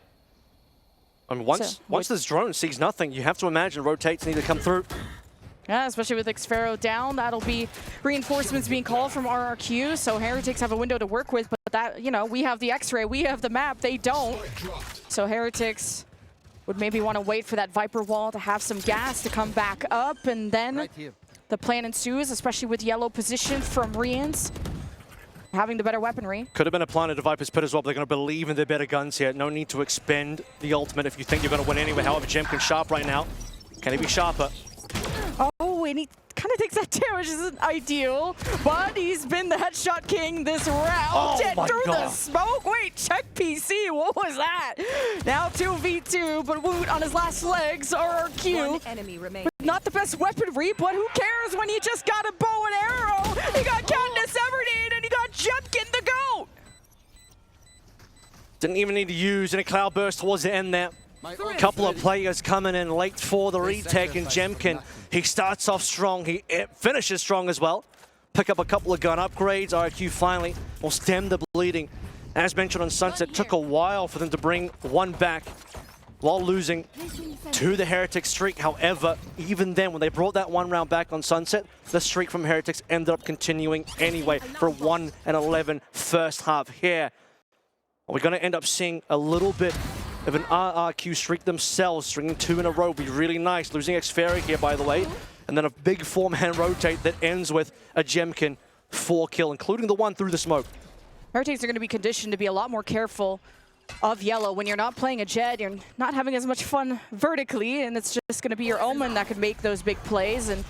I mean, once this drone sees nothing, you have to imagine rotates need to come through. Yeah, especially with Xferro down, that'll be reinforcements being called from RRQ, so Heretics have a window to work with, but that, you know, we have the X-ray, we have the map, they don't. So Heretics would maybe want to wait for that Viper wall to have some gas to come back up, and then the plan ensues, especially with yellow position from Rians. Having the better weaponry. Could have been a plan at the Viper's Pit as well, but they're going to believe in their better guns here. No need to expend the ultimate if you think you're going to win anyway. However, Jemkin sharp right now. Can he be sharper? Oh, and he kind of takes that damage. Isn't ideal, but he's been the headshot king this round. Oh my through God. the smoke. Wait, check PC. What was that? Now 2v2, but Woot on his last legs. RRQ. One enemy remaining. Not the best weaponry, but who cares when you just got a bow and arrow? You got Katniss Everdeen and you got Jemkin the GOAT. Didn't even need to use any cloud burst towards the end there. A couple of players coming in late for the retake, and Jemkin, he starts off strong, he finishes strong as well. Pick up a couple of gun upgrades. RQ finally will stem the bleeding. As mentioned on Sunset, it took a while for them to bring one back while losing to the Heretics streak. However, even then, when they brought that one round back on Sunset, the streak from Heretics ended up continuing anyway for 1-11 first half here. We're going to end up seeing a little bit of an RRQ streak themselves, stringing 2 in a row. Be really nice. Losing Xferric here, by the way. And then a big 4-man rotate that ends with a Jemkin 4 kill, including the one through the smoke. Heretics are going to be conditioned to be a lot more careful of yellow. When you're not playing a Jet, you're not having as much fun vertically, and it's just going to be your Omen that could make those big plays. And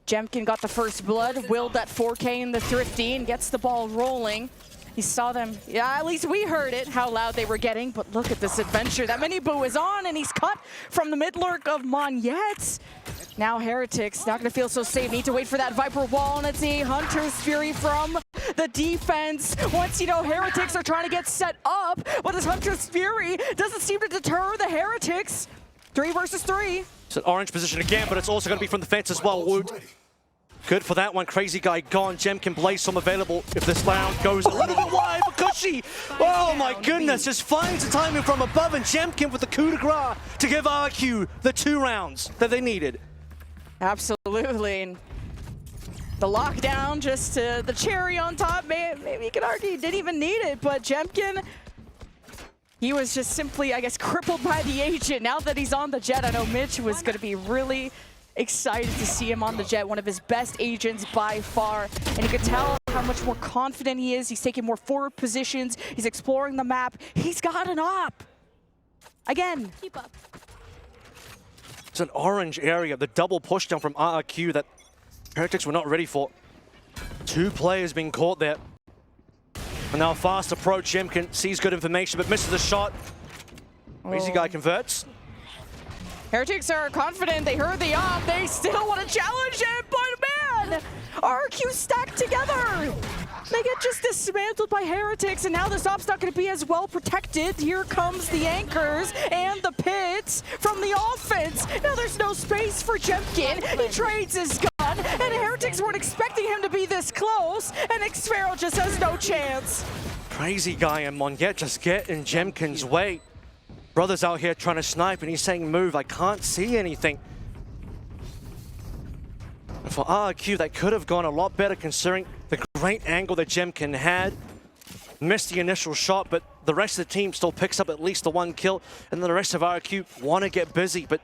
Jemkin got the first blood, willed that 4K in the Thrifty, and gets the ball rolling. He saw them, yeah, at least we heard it, how loud they were getting, but look at this adventure. That Miniboo is on, and he's cut from the mid-lurk of Monyet. Now Heretics not gonna feel so safe. Need to wait for that Viper wall, and it's a Hunter's Fury from the defense. Once, you know, Heretics are trying to get set up, but this Hunter's Fury doesn't seem to deter the Heretics. 3 versus 3. It's an orange position again, but it's also gonna be from the fence as well. Woot. Good for that one. Crazy guy gone. Jemkin Blaze available if this round goes a little bit wide for Cushy. Oh my goodness, just finds the timing from above, and Jemkin with the coup de grace to give RQ the 2 rounds that they needed. Absolutely. And the lockdown, just the cherry on top. Maybe you could argue he didn't even need it, but Jemkin, he was just simply, I guess, crippled by the agent. Now that he's on the Jet, I know Mitch was going to be really excited to see him on the Jet, one of his best agents by far. And you could tell how much more confident he is. He's taking more forward positions. He's exploring the map. He's got an op. Again. Keep up. It's an orange area, the double pushdown from RRQ that Heretics were not ready for. 2 players being caught there. And now a fast approach. Jemkin sees good information, but misses the shot. Crazy guy converts. Heretics are confident. They heard the op. They still want to challenge it, but man, RQ stacked together. They get just dismantled by Heretics, and now this op's not going to be as well protected. Here comes the anchors and the pits from the offense. Now there's no space for Jemkin. He trades his gun, and Heretics weren't expecting him to be this close, and Xferro just has no chance. Crazy guy and Monyet just get in Jemkin's way. Brother's out here trying to snipe, and he's saying move. I can't see anything. For RRQ, that could have gone a lot better considering the great angle that Jemkin had. Missed the initial shot, but the rest of the team still picks up at least the 1 kill. And then the rest of RRQ want to get busy, but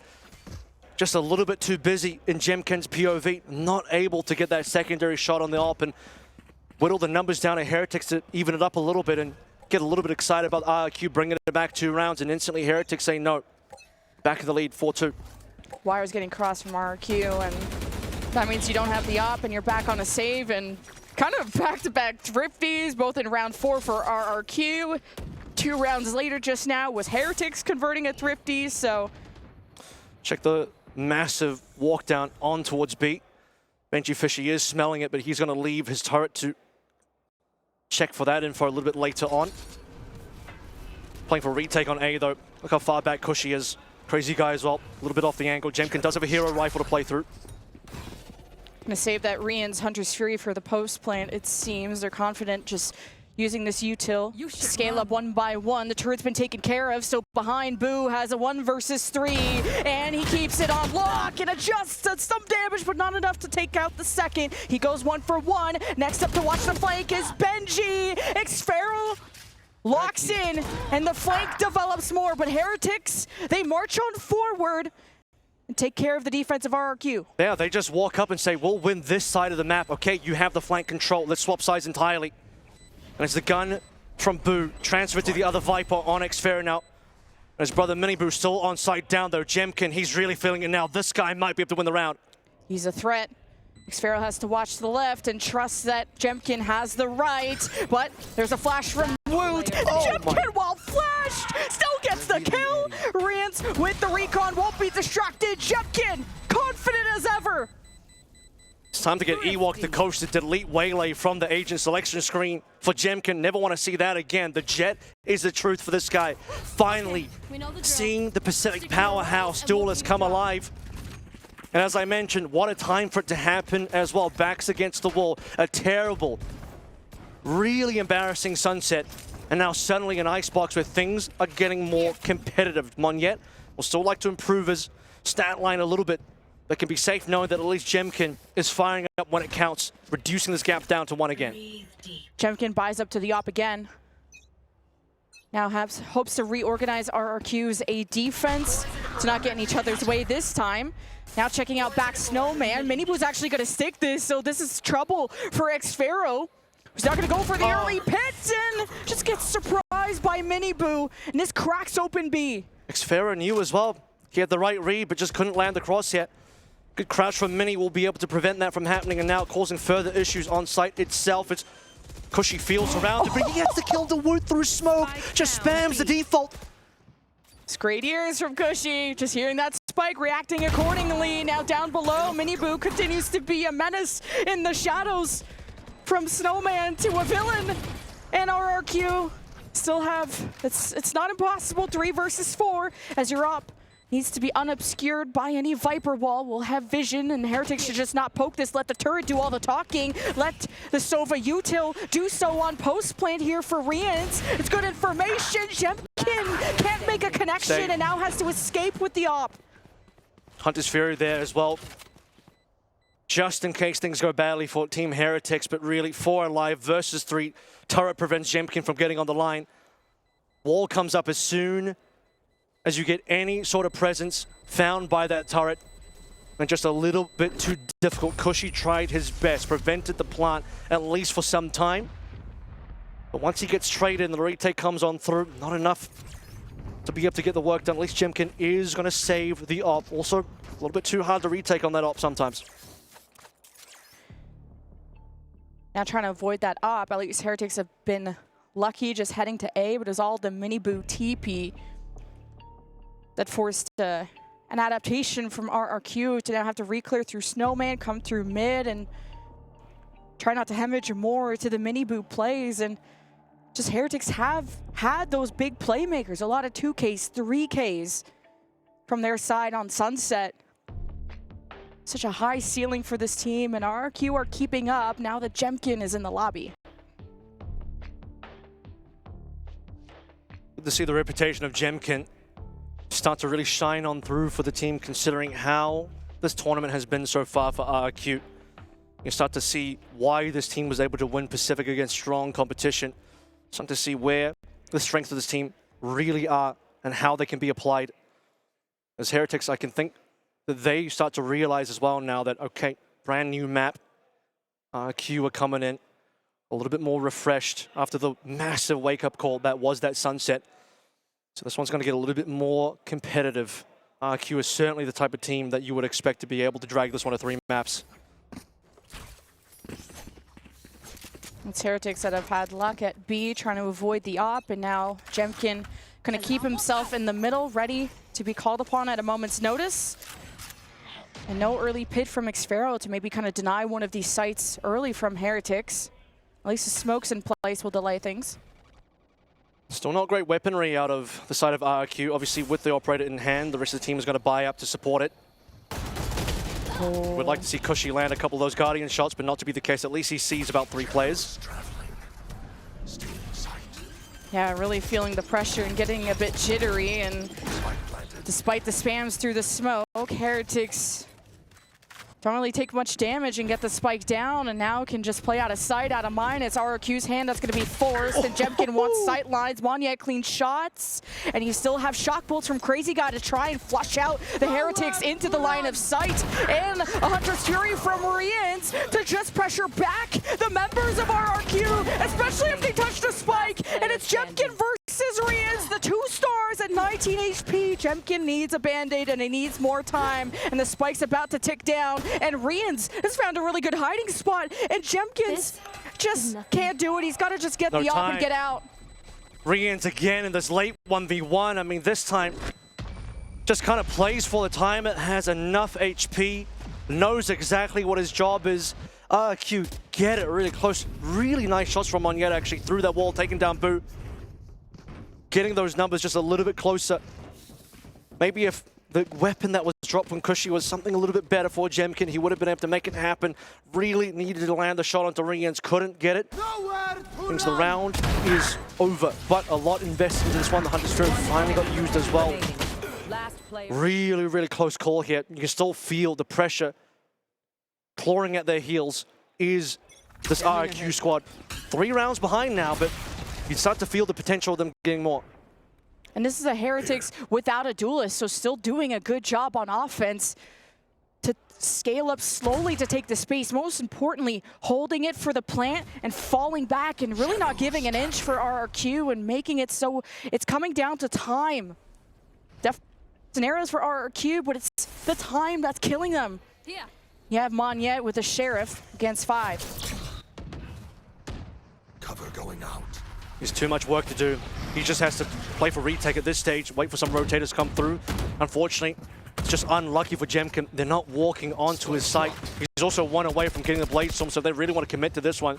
just a little bit too busy in Jemkin's POV. Not able to get that secondary shot on the AWP and whittle the numbers down at Heretics to even it up a little bit and get a little bit excited about RRQ bringing it back 2 rounds, and instantly Heretics say no. Back in the lead, 4-2. Wire's getting crossed from RRQ, and that means you don't have the op and you're back on a save, and kind of back-to-back thrifties, both in round 4 for RRQ. 2 rounds later just now was Heretics converting a thrifty, so. Check the massive walk down on towards B. Benji Fishy is smelling it, but he's going to leave his turret to check for that info a little bit later on. Playing for retake on A though. Look how far back Cushy is. Crazy guy as well. A little bit off the angle. Jemkin does have a hero rifle to play through. Gonna save that Riyadh's Hunter's Fury for the post plant, it seems. They're confident just using this util. Scale up 1 by 1. The turret's been taken care of, so behind Boo has a 1 versus 3, and he keeps it on lock and adjusts some damage, but not enough to take out the second. He goes 1 for 1. Next up to watch the flank is Benji. Xfero locks in, and the flank develops more, but Heretics, they march on forward and take care of the defense of RRQ. Yeah, they just walk up and say, we'll win this side of the map. Okay, you have the flank control. Let's swap sides entirely. And it's the gun from Boo transferred to the other Viper on Xfero now. His brother Mini Boo still on site down though. Jemkin, he's really feeling it now. This guy might be able to win the round. He's a threat. Xfero has to watch to the left and trust that Jemkin has the right, but there's a flash from Woot. Jemkin, while flashed, still gets the kill. Rance with the recon, won't be distracted. Jemkin, confident as ever. It's time to get Ewok the coach to delete Waylay from the agent selection screen for Jemkin. Never want to see that again. The Jet is the truth for this guy. Finally, seeing the Pacific powerhouse duelist come alive. And as I mentioned, what a time for it to happen as well. Backs against the wall. A terrible, really embarrassing sunset. And now suddenly an Icebox where things are getting more competitive. Monyet will still like to improve his stat line a little bit, but can be safe knowing that at least Jemkin is firing up when it counts, reducing this gap down to 1 again. Jemkin buys up to the op again. Now hopes to reorganize RRQ's A defense to not get in each other's way this time. Now checking out back Snowman. Miniboo's actually going to stick this, so this is trouble for Xfero. He's not going to go for the early pits and just gets surprised by Miniboo, and this cracks open B. Xfero knew as well. He had the right read, but just couldn't land the cross yet. Good crouch from Mini will be able to prevent that from happening, and now causing further issues on site itself. It's Cushy feels around it, but he gets the kill to Woot through smoke. Just spams the default. It's great ears from Cushy. Just hearing that spike, reacting accordingly. Now down below, Miniboo continues to be a menace in the shadows. From Snowman to a villain. And RRQ still have, it's not impossible, 3 versus 4 as you're up. Needs to be unobscured by any Viper wall. We'll have vision, and Heretics should just not poke this. Let the turret do all the talking. Let the Sova util do so on post plant here for Rians. It's good information. Jemkin can't make a connection and now has to escape with the op. Hunter's Fury there as well. Just in case things go badly for Team Heretics, but really 4 alive versus 3. Turret prevents Jemkin from getting on the line. Wall comes up as soon as you get any sort of presence found by that turret. And just a little bit too difficult. Cushy tried his best, prevented the plant at least for some time. But once he gets traded and the retake comes on through, not enough to be able to get the work done. At least Jemkin is going to save the op. Also, a little bit too hard to retake on that op sometimes. Now trying to avoid that op. At least Heretics have been lucky just heading to A, but it was all the Miniboo TP that forced an adaptation from RRQ to now have to re-clear through Snowman, come through mid, and try not to hemorrhage more to the Miniboo plays. And just Heretics have had those big playmakers, a lot of 2Ks, 3Ks from their side on Sunset. Such a high ceiling for this team, and RRQ are keeping up now that Jemkin is in the lobby. Good to see the reputation of Jemkin start to really shine on through for the team, considering how this tournament has been so far for RRQ. You start to see why this team was able to win Pacific against strong competition. Start to see where the strengths of this team really are and how they can be applied. As Heretics, I can think that they start to realize as well now that, okay, brand new map, Q are coming in a little bit more refreshed after the massive wake-up call that was that sunset. So this one's going to get a little bit more competitive. Q is certainly the type of team that you would expect to be able to drag this one to 3 maps. It's Heretics that have had luck at B, trying to avoid the op, and now Jemkin going to keep himself in the middle, ready to be called upon at a moment's notice. And no early pit from Xfero to maybe kind of deny one of these sites early from Heretics. At least the smokes in place will delay things. Still not great weaponry out of the side of RRQ. Obviously, with the operator in hand, the rest of the team is going to buy up to support it. Oh. We'd like to see Cushy land a couple of those Guardian shots, but not to be the case. At least he sees about 3 players. Yeah, really feeling the pressure and getting a bit jittery. And despite the spams through the smoke, Heretics don't really take much damage and get the spike down, and now can just play out of sight, out of mind. It's RRQ's hand that's going to be forced, and Jemkin wants sight lines. Monyet clean shots, and you still have shock bolts from Crazy Guy to try and flush out the Heretics into the line of sight, and a Hunter's Fury from Riyadh to just pressure back the members of RRQ, especially if they touch the spike, and it's Jemkin versus Riyadh, the 2 stars at 19 HP. Jemkin needs a band-aid, and he needs more time, and the spike's about to tick down. And Rians has found a really good hiding spot, and Jemkins just can't do it. He's got to just get the op and get out. Rians again in this late 1v1. I mean, this time just kind of plays for the time. It has enough HP, knows exactly what his job is. Q get it really close. Really nice shots from Monyet actually through that wall, taking down Boo. Getting those numbers just a little bit closer. Maybe if the weapon that was dropped from Cushy was something a little bit better for Jemkin, he would have been able to make it happen. Really needed to land the shot onto Rians, couldn't get it. Thinks the round is over, but a lot invested into this one. The Hunter's Fury finally got used as well. Really, really close call here. You can still feel the pressure clawing at their heels is this RRQ squad. 3 rounds behind now, but you start to feel the potential of them getting more. And this is a Heretics without a duelist, so still doing a good job on offense to scale up slowly to take the space. Most importantly, holding it for the plant and falling back and really not giving an inch for RRQ and making it so it's coming down to time. Scenarios for RRQ, but it's the time that's killing them. Yeah. You have Monyet with the Sheriff against 5. Cover going out. There's too much work to do. He just has to play for retake at this stage, wait for some rotators to come through. Unfortunately, it's just unlucky for Jemkin. They're not walking onto his site. He's also 1 away from getting the Blade Storm, so they really want to commit to this one.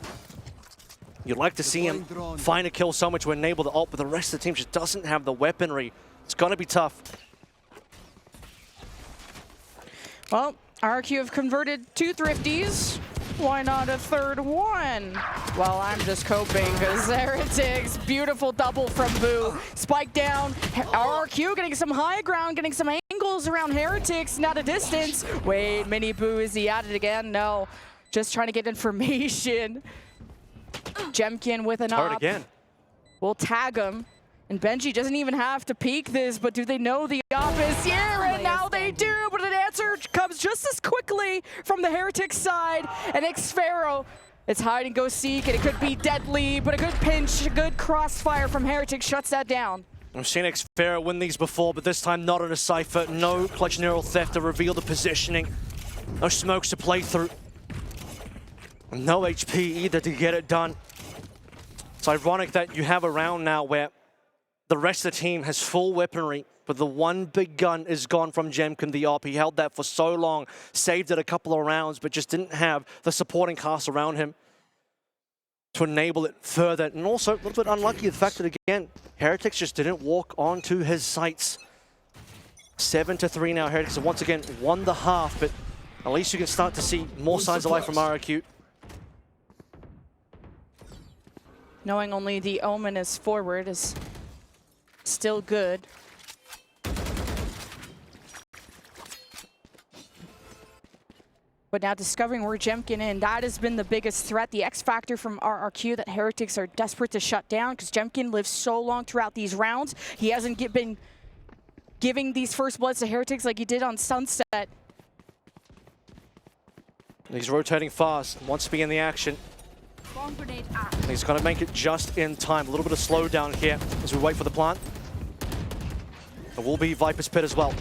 You'd like to see him find a kill somewhere to enable the ult, but the rest of the team just doesn't have the weaponry. It's going to be tough. Well, RRQ have converted 2 thrifties. Why not a 3rd one? Well, I'm just coping because Heretics, beautiful double from Boo. Spike down, RRQ getting some high ground, getting some angles around Heretics, not a distance. Wait, mini Boo, is he at it again? No, just trying to get information. Jemkin with an op. Again. We'll tag him. And Benji doesn't even have to peek this, but do they know the op is here? And now they do, but an answer comes just as quickly from the Heretics side. And Xfero, it's hide and go seek, and it could be deadly, but a good pinch, a good crossfire from Heretics shuts that down. I've seen Xfero win these before, but this time not on a Cypher. No clutch neural theft to reveal the positioning. No smokes to play through. No HP either to get it done. It's ironic that you have a round now where the rest of the team has full weaponry, but the one big gun is gone from Jemkin, the op. He held that for so long, saved it a couple of rounds, but just didn't have the supporting cast around him to enable it further. And also, a little bit unlucky, the fact that, again, Heretics just didn't walk onto his sights. 7-3 now, Heretics have once again won the half, but at least you can start to see more signs of life from RRQ. Knowing only the Omen is forward is still good. But now discovering where Jemkin in, that has been the biggest threat, the X factor from RRQ that Heretics are desperate to shut down because Jemkin lives so long throughout these rounds. He hasn't been giving these first bloods to Heretics like he did on Sunset. He's rotating fast, wants to be in the action. Bomb grenade out. He's got to make it just in time. A little bit of slowdown here as we wait for the plant. There will be Viper's Pit as well.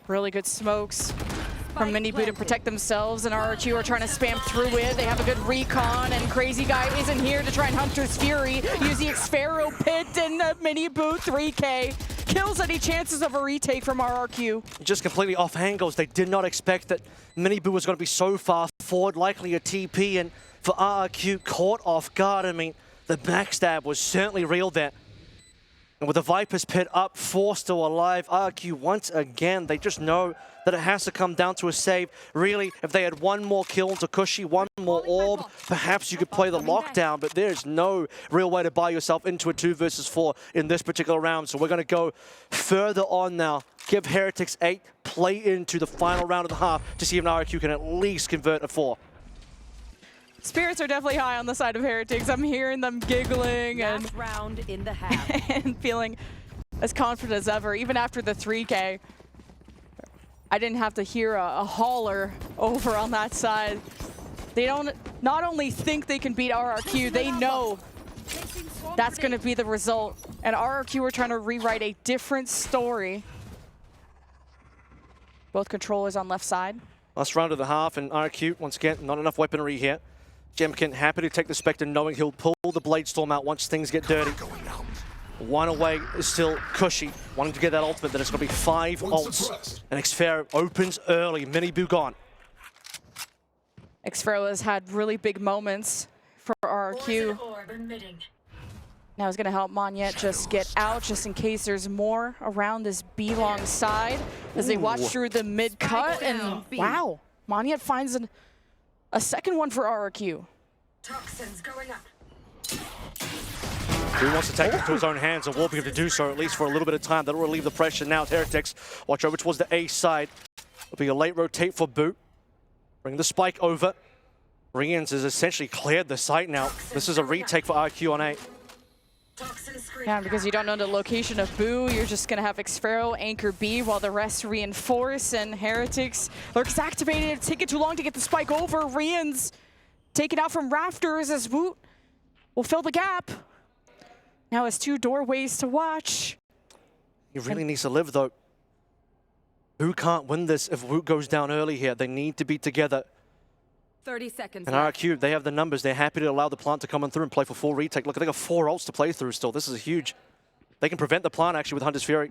Really good smokes from Mini-Boo to protect themselves, and RRQ are trying to spam through it. They have a good recon, and Crazy Guy isn't here to try and Hunter's Fury. Use the Xpharaoh Pit, and Mini-Boo 3K. Kills any chances of a retake from RRQ. Just completely off angles. They did not expect that Mini-Boo was going to be so far forward, likely a TP, and for RRQ, caught off guard. I mean, the backstab was certainly real there. And with the Viper's Pit up, 4 still alive, RRQ once again, they just know that it has to come down to a save. Really, if they had one more kill into Cushy, one more orb, perhaps you could play the lockdown, but there's no real way to buy yourself into a 2 versus 4 in this particular round. So we're going to go further on now, give Heretics 8, play into the final round of the half to see if RRQ can at least convert a 4. Spirits are definitely high on the side of Heretics. I'm hearing them giggling Last round in the half. and feeling as confident as ever, even after the 3K. I didn't have to hear a hauler over on that side. They don't not only think they can beat RRQ, they know that's going to be the result. And RRQ are trying to rewrite a different story. Both controllers on left side. Last round of the half, and RRQ, once again, not enough weaponry here. Jemkin happy to take the Spectre, knowing he'll pull the Blade Storm out once things get dirty. One away is still Cushy, wanting to get that ultimate, then it's going to be 5 ults. And Xpharaoh opens early, Mini-Boo gone. Xpharaoh has had really big moments for RRQ. Now he's going to help Monyet just get out, just in case there's more around this B-long side. As they watch through the mid-cut, and wow, Monyet finds a second one for RRQ. Toxins going up. He wants to take it to his own hands and will be able to do so, at least for a little bit of time. That'll relieve the pressure now. Heretics watch over towards the A side. It'll be a late rotate for Boo. Bring the spike over. Riyadh has essentially cleared the site now. This is a retake for RQ on A. Yeah, because you don't know the location of Boo, you're just going to have Xpharaoh anchor B while the rest reinforce, and Heretics lurks activated. It's taking too long to get the spike over. Riyadh's taken out from rafters as Woot will fill the gap. Now has 2 doorways to watch. He really needs to live, though. Boo can't win this if Woot goes down early here. They need to be together. 30 seconds. And RQ, they have the numbers. They're happy to allow the plant to come in through and play for full retake. Look, they got 4 ults to play through still. This is huge. They can prevent the plant, actually, with Hunter's Fury.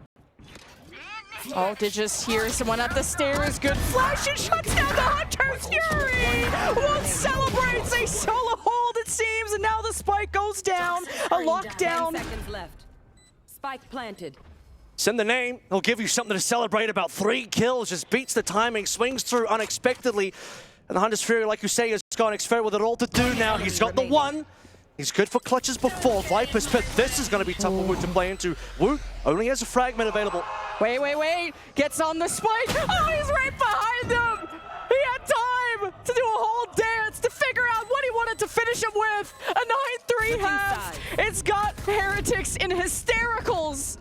Oh, did just hear someone at the stairs. Good flash and shuts down the Hunter's Fury. Woot celebrates a solo hold, it seems, and now the spike goes down. A lockdown. 10 seconds left. Spike planted. Send the name. He'll give you something to celebrate. About 3 kills. Just beats the timing. Swings through unexpectedly. And the Hunter's Fury, like you say, has gone Xpharaoh with it all to do now. He's got the 1. He's good for clutches before. Viper's Pit. This is going to be tough for Woot to play into. Woot only has a fragment available. Wait. Gets on the spike. Oh, he's right behind him. He had time to do a whole dance to figure out what he wanted to finish him with. A 9-3 half. It's got Heretics in hystericals.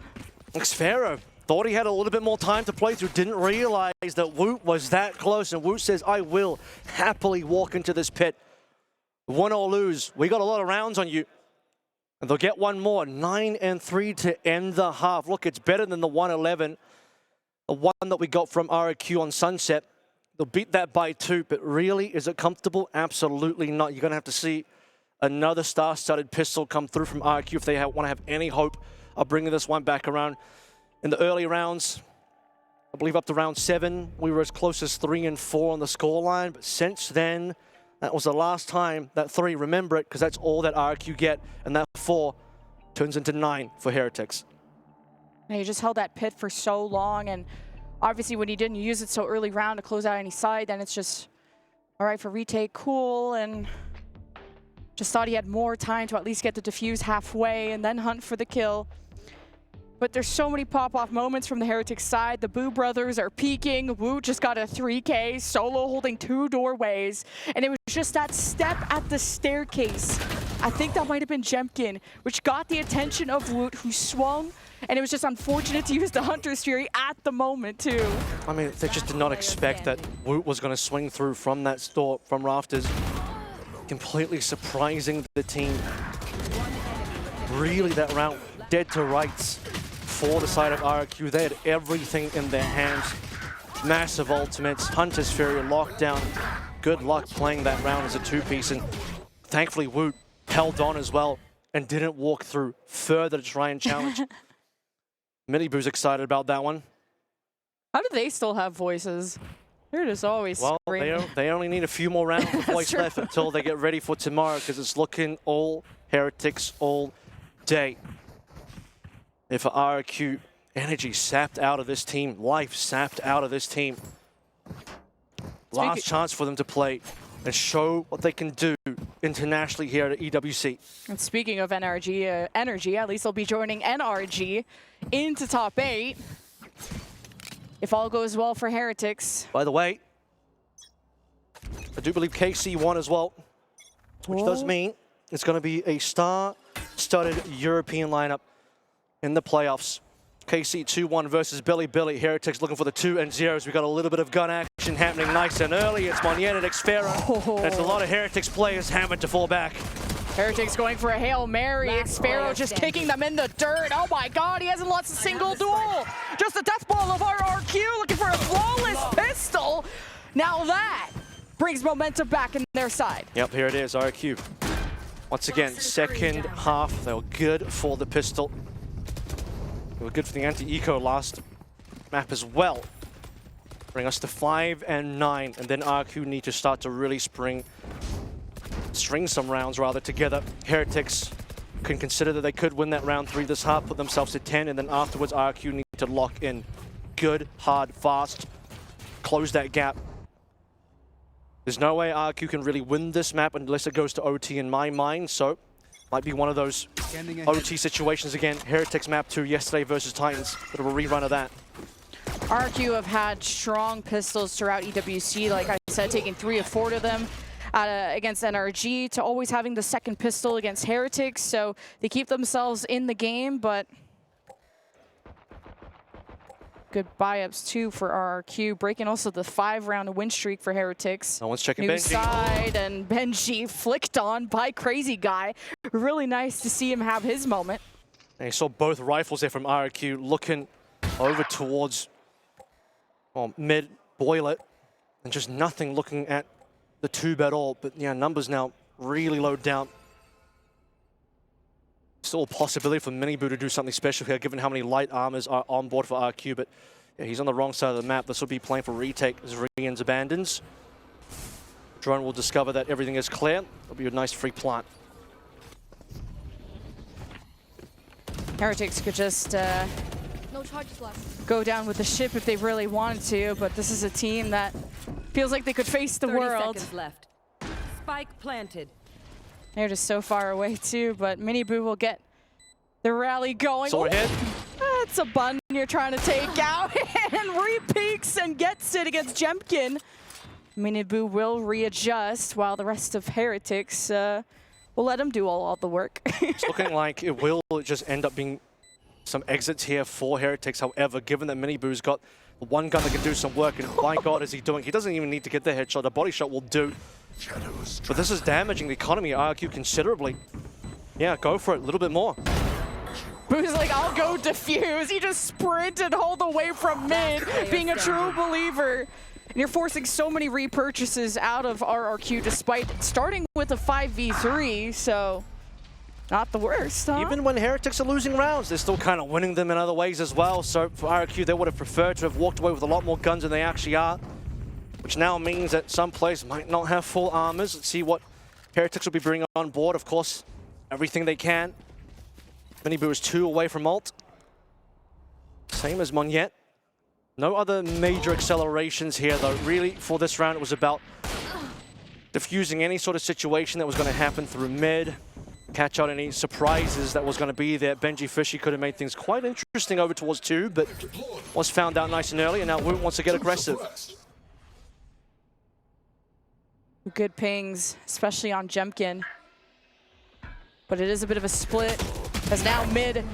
Xpharaoh thought he had a little bit more time to play through, didn't realize that Woot was that close, and Woot says, I will happily walk into this pit. Win or lose, we got a lot of rounds on you. And they'll get one more, 9-3 to end the half. Look, it's better than the 1-11, the one that we got from RQ on Sunset. They'll beat that by 2, but really, is it comfortable? Absolutely not. You're gonna have to see another star-studded pistol come through from RQ if they want to have any hope of bringing this one back around. In the early rounds, I believe up to round 7, we were as close as 3 and 4 on the scoreline. But since then, that was the last time that 3, remember it, because that's all that RQ get. And that 4 turns into 9 for Heretics. And he just held that pit for so long. And obviously when he didn't use it so early round to close out any side, then it's just, all right, for retake, cool. And just thought he had more time to at least get the defuse halfway and then hunt for the kill. but there's so many pop-off moments from the Heretics side. The Boo brothers are peeking. Wu just got a 3K, solo holding 2 doorways, and it was just that step at the staircase. I think that might have been Jemkin, which got the attention of Woot, who swung, and it was just unfortunate to use the Hunter's Fury at the moment, too. I mean, they just did not expect that Woot was going to swing through from that store, from rafters. Completely surprising the team. Really, that round dead to rights for the side of RRQ. They had everything in their hands. Massive ultimates, Hunter's Fury, lockdown. Good luck playing that round as a 2-piece, and thankfully Woot held on as well and didn't walk through further to try and challenge. Miniboo's excited about that one. How do they still have voices? They're just always screaming. They only need a few more rounds of voice left until they get ready for tomorrow, because it's looking all Heretics all day. If RRQ, energy sapped out of this team, life sapped out of this team. Last chance for them to play and show what they can do internationally here at EWC. And speaking of energy, at least they'll be joining NRG into top 8. If all goes well for Heretics. By the way, I do believe KC won as well, which does mean it's going to be a star-studded European lineup in the playoffs. KC 2-1 versus Billy. Heretics looking for the 2 and 0s. We got a little bit of gun action happening nice and early. It's Monyen and Xfero. That's a lot of Heretics players hammered to fall back. Heretics going for a Hail Mary. Xfero just kicking them in the dirt. Oh my god, he hasn't lost a single duel. Just a death ball of RRQ looking for a flawless pistol. Now that brings momentum back in their side. Yep, here it is, RRQ. Once again, second half, they were good for the pistol. They were good for the anti-eco last map as well. Bring us to 5 and 9, and then RRQ need to start to really string some rounds rather together. Heretics can consider that they could win that round 3 this half, put themselves at 10, and then afterwards RRQ need to lock in. Good, hard, fast, close that gap. There's no way RRQ can really win this map unless it goes to OT in my mind, so might be one of those OT situations again. Heretics map 2 yesterday versus Titans, bit of a rerun of that. RRQ have had strong pistols throughout EWC, like I said, taking 3 of 4 to them. Against NRG, to always having the second pistol against Heretics, so they keep themselves in the game, but good buy-ups too for RRQ, breaking also the 5-round win streak for Heretics. No one's checking New Benji. side, and Benji flicked on by Crazy Guy. Really nice to see him have his moment. And you saw both rifles there from RRQ looking over towards mid boiler, and just nothing looking at the tube at all. But yeah, numbers now really low down. Still a possibility for Miniboo to do something special here, given how many light armors are on board for RQ, but yeah, he's on the wrong side of the map. This will be playing for retake as Rian's abandons. Drone will discover that everything is clear. It'll be a nice free plant. Heretics could just no charges left. Go down with the ship if they really wanted to, but this is a team that feels like they could face the 30 world. seconds left. Spike planted. They're just so far away too, but Miniboo will get the rally going. So hit. It's a bun you're trying to take out, and re-peeks and gets it against Jemkin. Miniboo will readjust while the rest of Heretics will let him do all the work. It's looking like it will just end up being some exits here for Heretics. However, given that Miniboo's got one gun that can do some work, and my god is he doing, he doesn't even need to get the headshot, a body shot will do. But this is damaging the economy of RQ considerably. Yeah, go for it, a little bit more. Boo's like, I'll go defuse. He just sprinted all the way from mid, being a true believer. And you're forcing so many repurchases out of RRQ despite starting with a 5v3, so not the worst, huh? Even when Heretics are losing rounds, they're still kind of winning them in other ways as well. So for RQ, they would have preferred to have walked away with a lot more guns than they actually are, which now means that some players might not have full armors. Let's see what Heretics will be bringing on board. Of course, everything they can. Miniboo is 2 away from ult. Same as Monyen. No other major accelerations here, though. Really, for this round, it was about diffusing any sort of situation that was going to happen through mid. catch out any surprises that was going to be there. Benji Fishy could have made things quite interesting over towards 2, but was found out nice and early, and now Woot wants to get aggressive. Good pings, especially on Jemkin. But it is a bit of a split, as now mid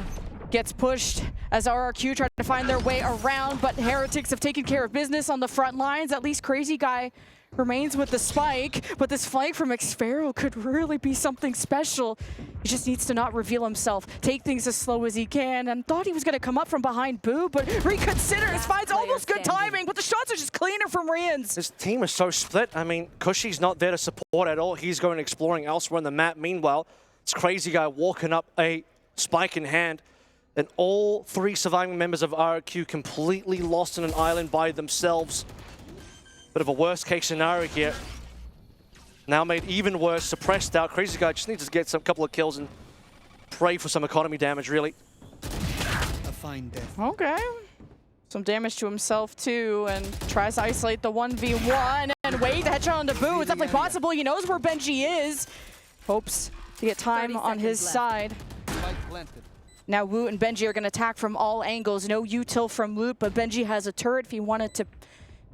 gets pushed as RRQ try to find their way around, but Heretics have taken care of business on the front lines. At least Crazy Guy remains with the spike, but this flank from Xfero could really be something special. He just needs to not reveal himself, take things as slow as he can, and thought he was going to come up from behind Boo, but reconsiders, finds almost good timing, but the shots are just cleaner from Rians. This team is so split. I mean, Cushy's not there to support at all. He's going exploring elsewhere on the map. Meanwhile, it's Crazy Guy walking up a spike in hand, and all 3 surviving members of RRQ completely lost on an island by themselves. Bit of a worst case scenario here. Now made even worse, suppressed out. Crazy Guy just needs to get some couple of kills and pray for some economy damage, really. A fine death. Okay. Some damage to himself too, and tries to isolate the 1v1 and wait the headshot on the Boo. It's definitely possible. He knows where Benji is. Hopes to get time on his side. Now Woot and Benji are going to attack from all angles. No util from Woot, but Benji has a turret if he wanted to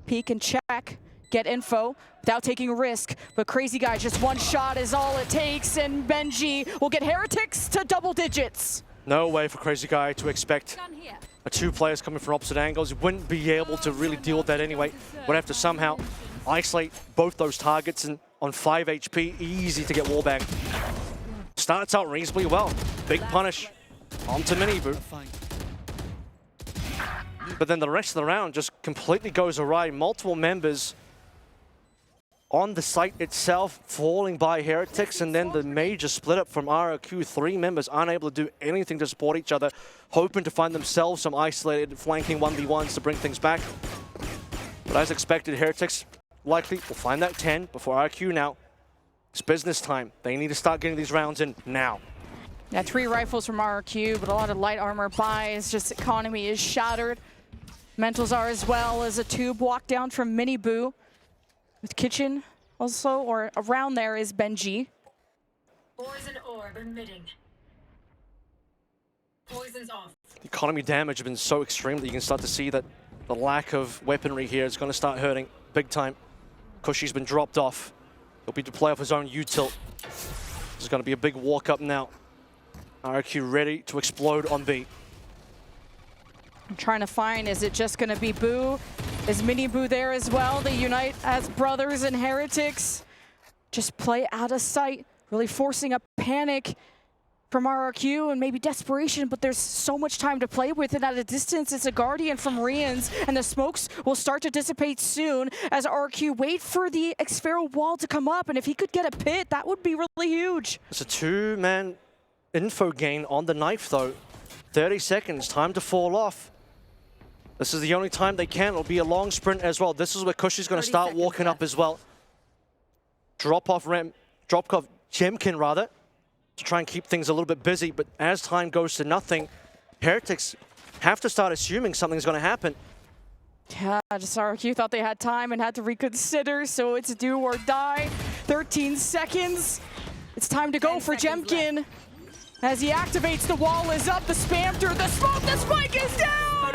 peek and check, get info without taking a risk. But Crazy Guy, just one shot is all it takes, and Benji will get Heretics to double digits. No way for Crazy Guy to expect 2 players coming from opposite angles. He wouldn't be able to really deal with that anyway. Would have to somehow isolate both those targets, and on 5 HP, easy to get wallbanged. Starts out reasonably well. Big punish onto Miniboo. But then the rest of the round just completely goes awry. Multiple members on the site itself falling by Heretics, and then the major split up from RRQ. 3 members unable to do anything to support each other, hoping to find themselves some isolated flanking 1v1s to bring things back. But as expected, Heretics likely will find that 10 before RRQ now. It's business time. They need to start getting these rounds in now. Yeah, 3 rifles from RRQ, but a lot of light armor buys. Just economy is shattered. Mentals are as well, as a tube walk down from Miniboo. With Kitchen also, or around there is Benji. Poison orb emitting. Poison's off. The economy damage has been so extreme that you can start to see that the lack of weaponry here is going to start hurting big time. Cushy's been dropped off. He'll be to play off his own util. This is going to be a big walk up now. RQ ready to explode on B. I'm trying to find, is it just going to be Boo? Is Miniboo there as well? They unite as brothers and Heretics. Just play out of sight, really forcing a panic from RRQ and maybe desperation, but there's so much time to play with, and at a distance, it's a Guardian from Rians, and the smokes will start to dissipate soon as RRQ wait for the Xfero wall to come up, and if he could get a pit, that would be really huge. It's a 2-man info gain on the knife, though. 30 seconds, time to fall off. This is the only time they can. It'll be a long sprint as well. This is where Cushy's going to start walking up as well. Drop off Jemkin rather, to try and keep things a little bit busy. But as time goes to nothing, Heretics have to start assuming something's going to happen. Yeah, just RRQ thought they had time and had to reconsider, so it's do or die. 13 seconds. It's time to go for Jemkin. As he activates, the wall is up, the spam through, the smoke, the spike is down!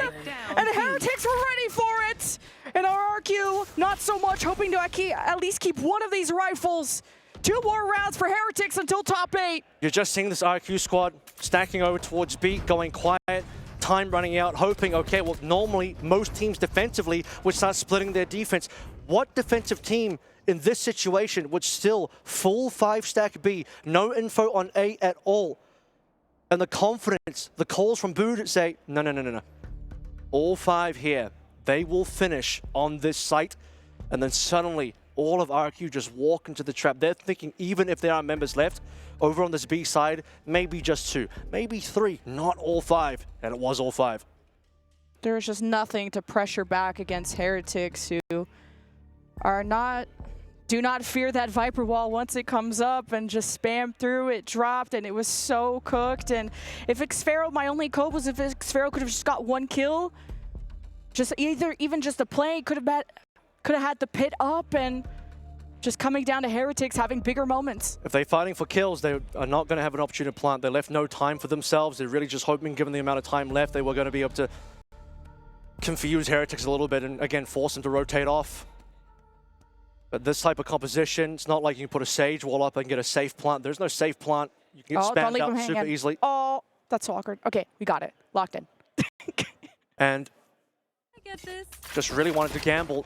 And Heretics were ready for it! And RRQ, not so much, hoping to at least keep one of these rifles. 2 more rounds for Heretics until top 8. You're just seeing this RQ squad stacking over towards B, going quiet, time running out, hoping, okay, well, normally most teams defensively would start splitting their defense. What defensive team in this situation would still full 5-stack B, no info on A at all? And the confidence, the calls from Boo to say, no. All 5 here, they will finish on this site. And then suddenly, all of RQ just walk into the trap. They're thinking, even if there are members left, over on this B side, maybe just 2, maybe 3, not all 5. And it was all 5. There's just nothing to pressure back against Heretics, who are do not fear that Viper wall once it comes up, and just spam through. It dropped and it was so cooked. And if Xfero, my only hope was if Xfero could have just got 1 kill, just even just the play could have had the pit up, and just coming down to Heretics having bigger moments. If they're fighting for kills, they are not going to have an opportunity to plant. They left no time for themselves. They're really just hoping, given the amount of time left, they were going to be able to confuse Heretics a little bit and, again, force them to rotate off. But this type of composition, it's not like you can put a Sage wall up and get a safe plant. There's no safe plant. You can get spammed out super easily. Oh, that's so awkward. Okay, we got it. Locked in. And I get this. just really wanted to gamble.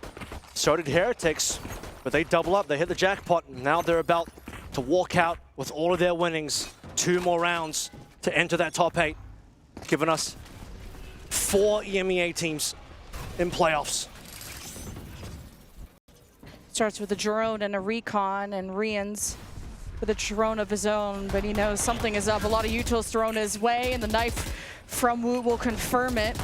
So did Heretics, but they double up. They hit the jackpot. Now they're about to walk out with all of their winnings. 2 more rounds to enter that top 8, giving us 4 EMEA teams in playoffs. Starts with a drone and a recon, and Rian's with a drone of his own, but he knows something is up. A lot of utils thrown his way, and the knife from Wu will confirm it.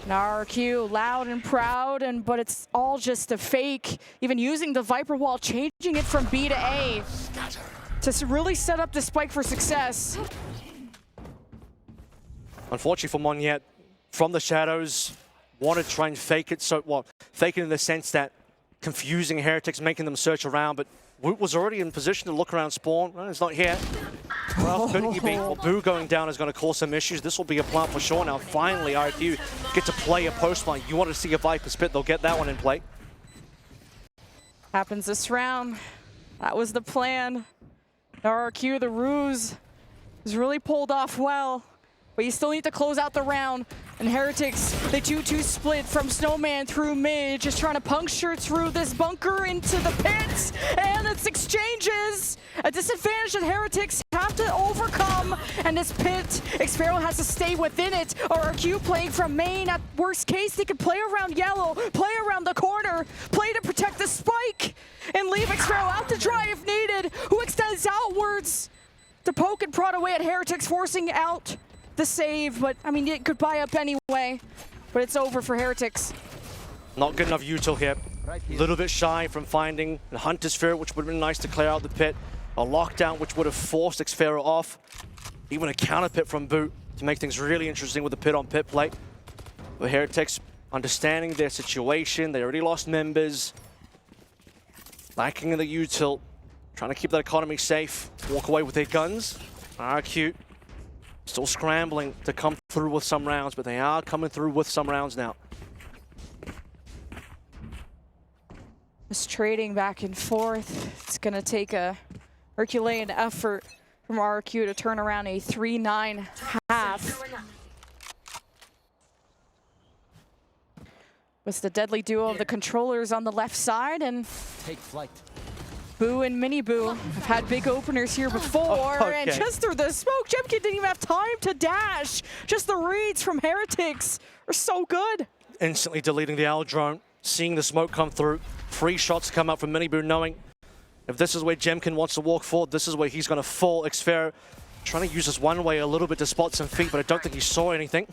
Now RQ loud and proud, but it's all just a fake. Even using the Viper wall, changing it from B to A to really set up the spike for success. Unfortunately for Monyet, from the shadows, wanted to try and fake it. So, well, fake it in the sense that confusing Heretics, making them search around, but Woot was already in position to look around spawn. Well, it's not here. Well, couldn't he be? Well, Boo going down is going to cause some issues. This will be a plant for sure now. Finally, RQ get to play a post plant. You want to see a Viper spit, they'll get that one in play. Happens this round. That was the plan. RQ, the ruse, was really pulled off well, but you still need to close out the round. And Heretics, they 2-2 split from Snowman through mid, just trying to puncture through this bunker into the pits, and it's exchanges. A disadvantage that Heretics have to overcome, and this pit, Xpharaoh has to stay within it. RQ playing from main. At worst case, they could play around yellow, play around the corner, play to protect the spike, and leave Xpharaoh out to dry if needed, who extends outwards to poke and prod away at Heretics, forcing out the save, but I mean, it could buy up anyway, but it's over for Heretics. Not good enough util here. A little bit shy from finding a Hunter's Fear, which would have been nice to clear out the pit. A lockdown, which would have forced Xpharaoh off. Even a counter pit from Boot to make things really interesting with the pit on pit plate. But Heretics understanding their situation. They already lost members. Lacking in the util. Trying to keep that economy safe. Walk away with their guns. RQ still scrambling to come through with some rounds, but they are coming through with some rounds now. Just trading back and forth. It's going to take a Herculean effort from RQ to turn around a 3-9 half. Was the deadly duo of the controllers on the left side, and Take flight. Boo and Mini Boo have had big openers here before, and just through the smoke, Jemkin didn't even have time to dash. Just the reads from Heretics are so good. Instantly deleting the owl drone, seeing the smoke come through. 3 shots come out from Mini Boo, knowing if this is where Jemkin wants to walk forward, this is where he's going to fall. Xpharaoh trying to use this one way a little bit to spot some feet, but I don't think he saw anything.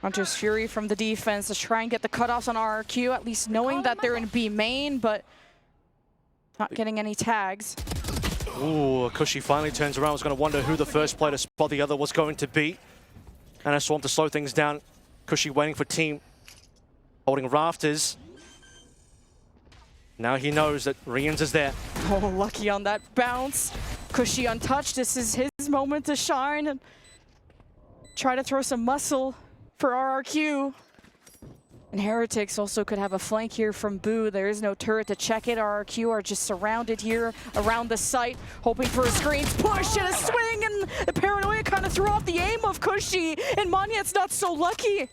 Hunter's Fury from the defense to try and get the cutoffs on RQ, at least knowing that they're in B main, but not getting any tags. Ooh, Cushy finally turns around. I was going to wonder who the first player to spot the other was going to be. And I saw him to slow things down. Cushy waiting for team, holding rafters. Now he knows that Rians is there. Oh, lucky on that bounce. Cushy untouched. This is his moment to shine and try to throw some muscle for RRQ. And Heretics also could have a flank here from Boo. There is no turret to check it. RRQ are just surrounded here around the site, hoping for a screens push and a swing, and the paranoia kind of threw off the aim of Cushy, and Monyet's not so lucky.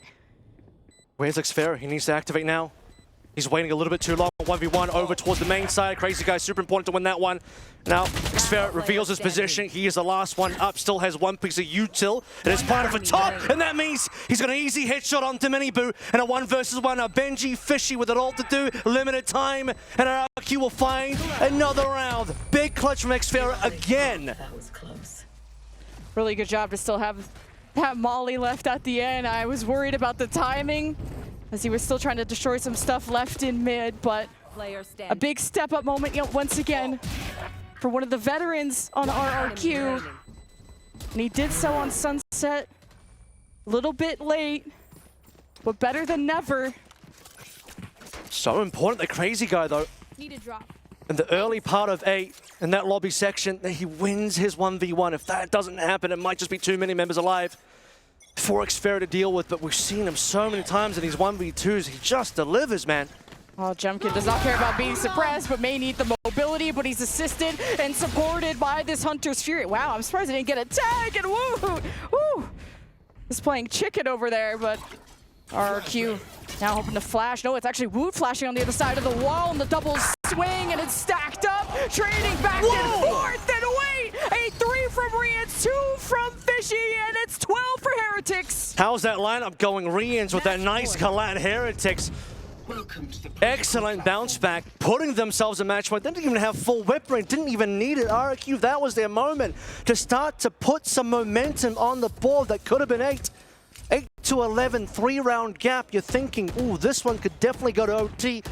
Where's Xpharaoh? He needs to activate now. He's waiting a little bit too long. 1v1 over towards the main side. Crazy guy, super important to win that one. Now, Xpharaoh reveals his position. He is the last one up. Still has one piece of util. It is part of a top, and that means he's got an easy headshot onto Mini Boo. And a 1 versus 1. Now, Benji, Fishy with it all to do. Limited time. And RQ will find another round. Big clutch from Xpharaoh again. That was close. Really good job to still have that Molly left at the end. I was worried about the timing, as he was still trying to destroy some stuff left in mid, but a big step-up moment once again for one of the veterans on RRQ. And he did so on Sunset, a little bit late, but better than never. So important, the crazy guy though. Need a drop. In the early part of A, in that lobby section, he wins his 1v1. If that doesn't happen, it might just be too many members alive for Xferra to deal with, but we've seen him so many times in these 1v2s. He just delivers, man. Well, Jemkin does not care about being suppressed, but may need the mobility, but he's assisted and supported by this Hunter's Fury. Wow, I'm surprised he didn't get a tag, and woo! He's playing chicken over there, but RRQ now hoping to flash. No, it's actually Woot flashing on the other side of the wall, and the double swing, and it's stacked up, trading back and forth, and wait! A 3 from Riyadh, 2 from Fishy, and it's 12 for Heretics. How's that lineup going? Riyadh with that nice collat. Heretics. Excellent bounce back, putting themselves in match point. They didn't even have full whip ring, didn't even need it. RRQ, that was their moment to start to put some momentum on the board. That could have been 8 to 11, 3-round gap. You're thinking, ooh, this one could definitely go to OT.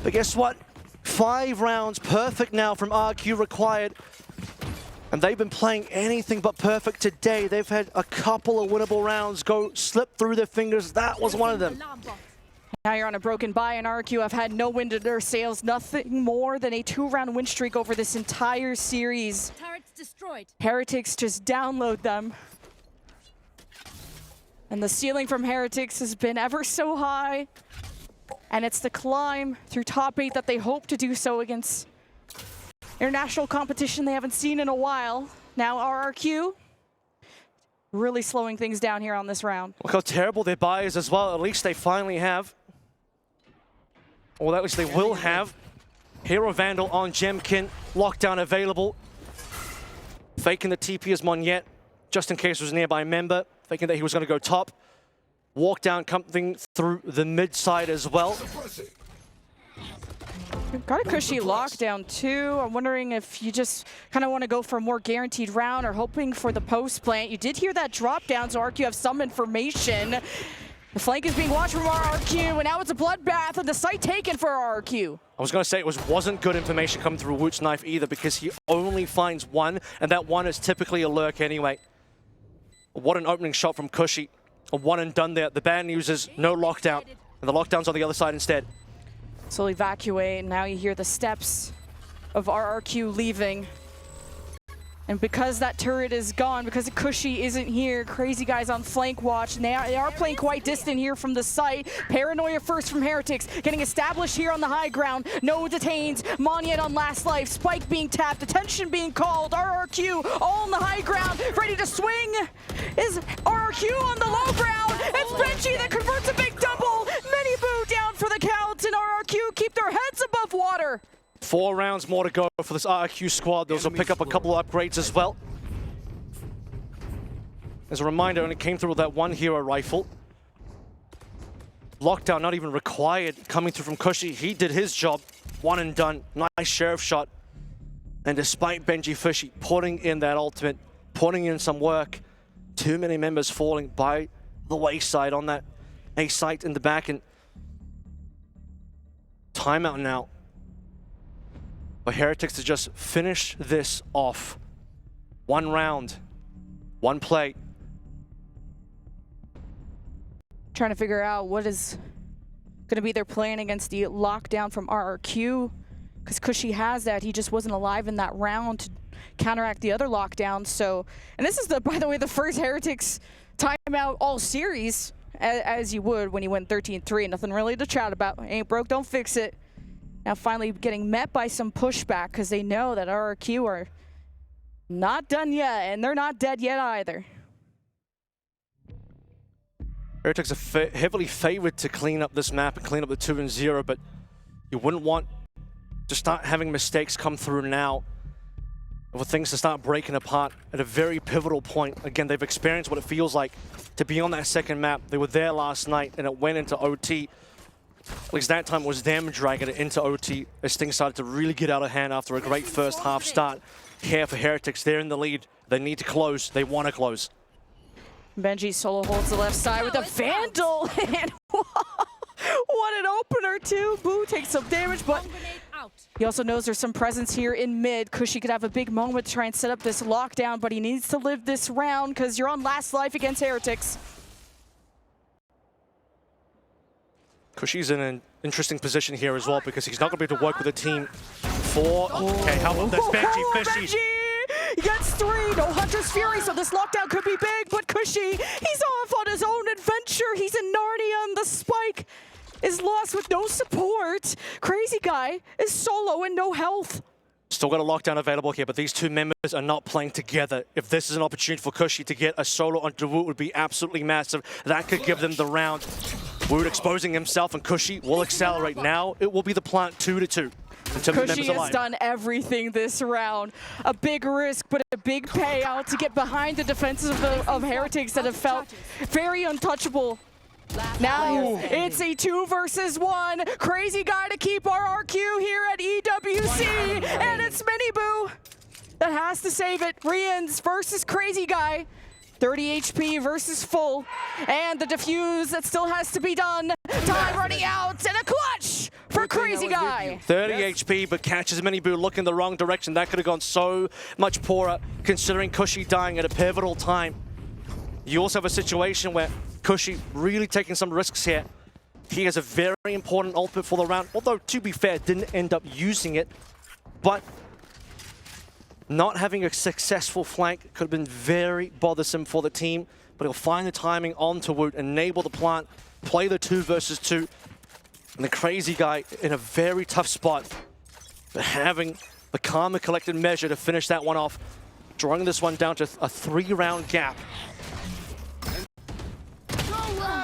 But guess what? 5 rounds, perfect now from RRQ required. And they've been playing anything but perfect today. They've had a couple of winnable rounds go slip through their fingers. That was one of them. Now you're on a broken bye, and RRQ have had no wind in their sails, nothing more than a 2-round win streak over this entire series. Turrets destroyed. Heretics just download them. And the ceiling from Heretics has been ever so high. And it's the climb through top 8 that they hope to do so against international competition they haven't seen in a while. Now RRQ really slowing things down here on this round. Look how terrible their buy is as well. At least they finally have, or at least they will have, Hero Vandal on Jemkin, lockdown available. Faking the TP as Monyet, just in case there was a nearby member, thinking that he was going to go top. Walk down coming through the mid side as well. Got a cushy lockdown too. I'm wondering if you just kind of want to go for a more guaranteed round or hoping for the post plant. You did hear that drop down, so RRQ have some information. The flank is being watched from RRQ, and now it's a bloodbath, and the site taken for RRQ. I was going to say it wasn't good information coming through Woot's knife either, because he only finds one, and that one is typically a lurk anyway. What an opening shot from Cushy. A one and done there. The bad news is no lockdown, and the lockdown's on the other side instead. So evacuate, and now you hear the steps of RRQ leaving. And because that turret is gone, because Cushy isn't here, Crazy Guy's on flank watch. And they are playing quite distant here from the site. Paranoia first from Heretics, getting established here on the high ground. No detains, Monyet on last life, Spike being tapped, attention being called, RRQ all on the high ground, ready to swing. Is RRQ on the low ground? It's Benji that converts a big double. Many boo down for the count, and RRQ keep their heads above water. 4 rounds more to go for this RRQ squad. Those will pick up a couple of upgrades as well. As a reminder, when it came through with that one hero rifle, lockdown not even required coming through from Cushy. He did his job, one and done. Nice sheriff shot. And despite Benji Fishy putting in that ultimate, putting in some work, too many members falling by the wayside on that A site in the back. And timeout now. For Heretics to just finish this off. 1 round, 1 play. Trying to figure out what is going to be their plan against the lockdown from RRQ. Because Cushy has that. He just wasn't alive in that round to counteract the other lockdown. So, and this is, by the way, the first Heretics timeout all series, as you would when you win 13-3. Nothing really to chat about. Ain't broke, don't fix it. Now finally getting met by some pushback because they know that RRQ are not done yet, and they're not dead yet either. Heretics are heavily favored to clean up this map and clean up the 2-0, but you wouldn't want to start having mistakes come through now, for things to start breaking apart at a very pivotal point. Again, they've experienced what it feels like to be on that second map. They were there last night, and it went into OT. At least that time it was them dragging it into OT as things started to really get out of hand after a great first half start here for Heretics. They're in the lead. They need to close. They want to close. Benji solo holds the left side with a Vandal. And what an opener too. Boo takes some damage, but he also knows there's some presence here in mid. Cushy could have a big moment to try and set up this lockdown, but he needs to live this round because you're on last life against Heretics. Cushy's in an interesting position here as well because he's not going to be able to work with a team for... Okay, how about this? Benji, Fishy. He gets 3, no Hunter's Fury, so this lockdown could be big, but Cushy, he's off on his own adventure. He's in Narnia, and the spike is lost with no support. Crazy Guy is solo and no health. Still got a lockdown available here, but these two members are not playing together. If this is an opportunity for Cushy to get a solo onto Woot, would be absolutely massive. That could give them the round. Woot exposing himself, and Cushy will accelerate. Now it will be the plant 2-2. Cushy has done everything this round. A big risk, but a big payout to get behind the defenses of Heretics that have felt very untouchable. Now it's a 2 versus 1. Crazy Guy to keep RRQ here at EWC, and it's Miniboo that has to save it. Rians versus Crazy Guy. 30 HP versus full, and the defuse that still has to be done. Time running out, and a clutch for Crazy Guy. 30 HP, but catches Miniboo looking the wrong direction. That could have gone so much poorer, considering Cushy dying at a pivotal time. You also have a situation where Cushy really taking some risks here. He has a very important ultimate for the round, although to be fair, didn't end up using it. But not having a successful flank could have been very bothersome for the team, but he'll find the timing onto Woot, enable the plant, play the 2 versus 2. And the Crazy Guy in a very tough spot, but having the calm and collected measure to finish that one off, drawing this one down to a 3-round gap.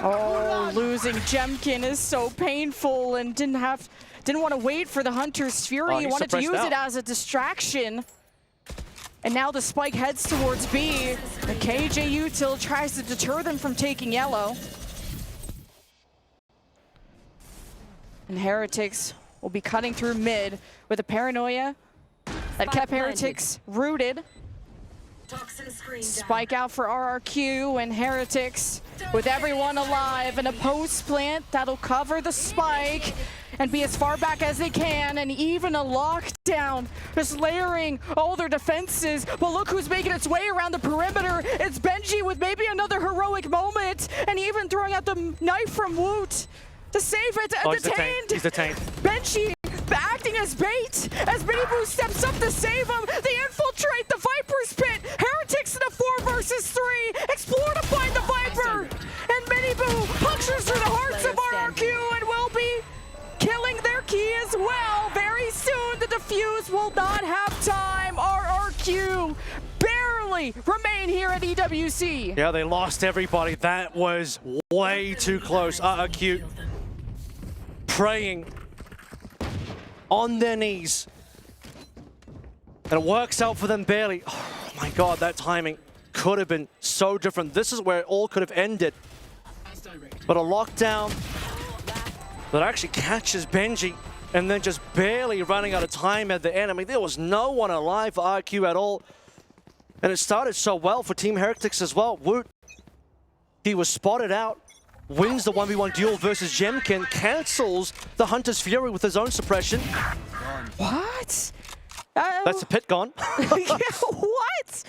Oh, losing Jemkin is so painful, and didn't want to wait for the Hunter's Fury. He wanted to use it as a distraction. And now the spike heads towards B. The KJ Util tries to deter them from taking yellow. And Heretics will be cutting through mid with a paranoia that kept Heretics rooted. Spike out for RRQ, and Heretics with everyone alive, and a post plant that'll cover the spike and be as far back as they can, and even a lockdown, just layering all their defenses. But look who's making its way around the perimeter. It's Benji with maybe another heroic moment, and even throwing out the knife from Woot to save it. Detained. He's detained. Benji acting as bait as Miniboo steps up to save him. They infiltrate the Viper's pit. Heretics in a 4 versus 3. Explore to find the Viper. And Miniboo punctures through the hearts of RRQ and will be killing their key as well. Very soon, the defuse will not have time. RRQ barely remain here at EWC. Yeah, they lost everybody. That was way too close. RRQ praying on their knees. And it works out for them barely. Oh my God, that timing could have been so different. This is where it all could have ended. But a lockdown that actually catches Benji, and then just barely running out of time at the end. I mean, there was no one alive for RQ at all. And it started so well for Team Heretics as well. Woot, he was spotted out, wins the 1v1 duel versus Jemkin, cancels the Hunter's Fury with his own suppression. What? That's the pit gone. What?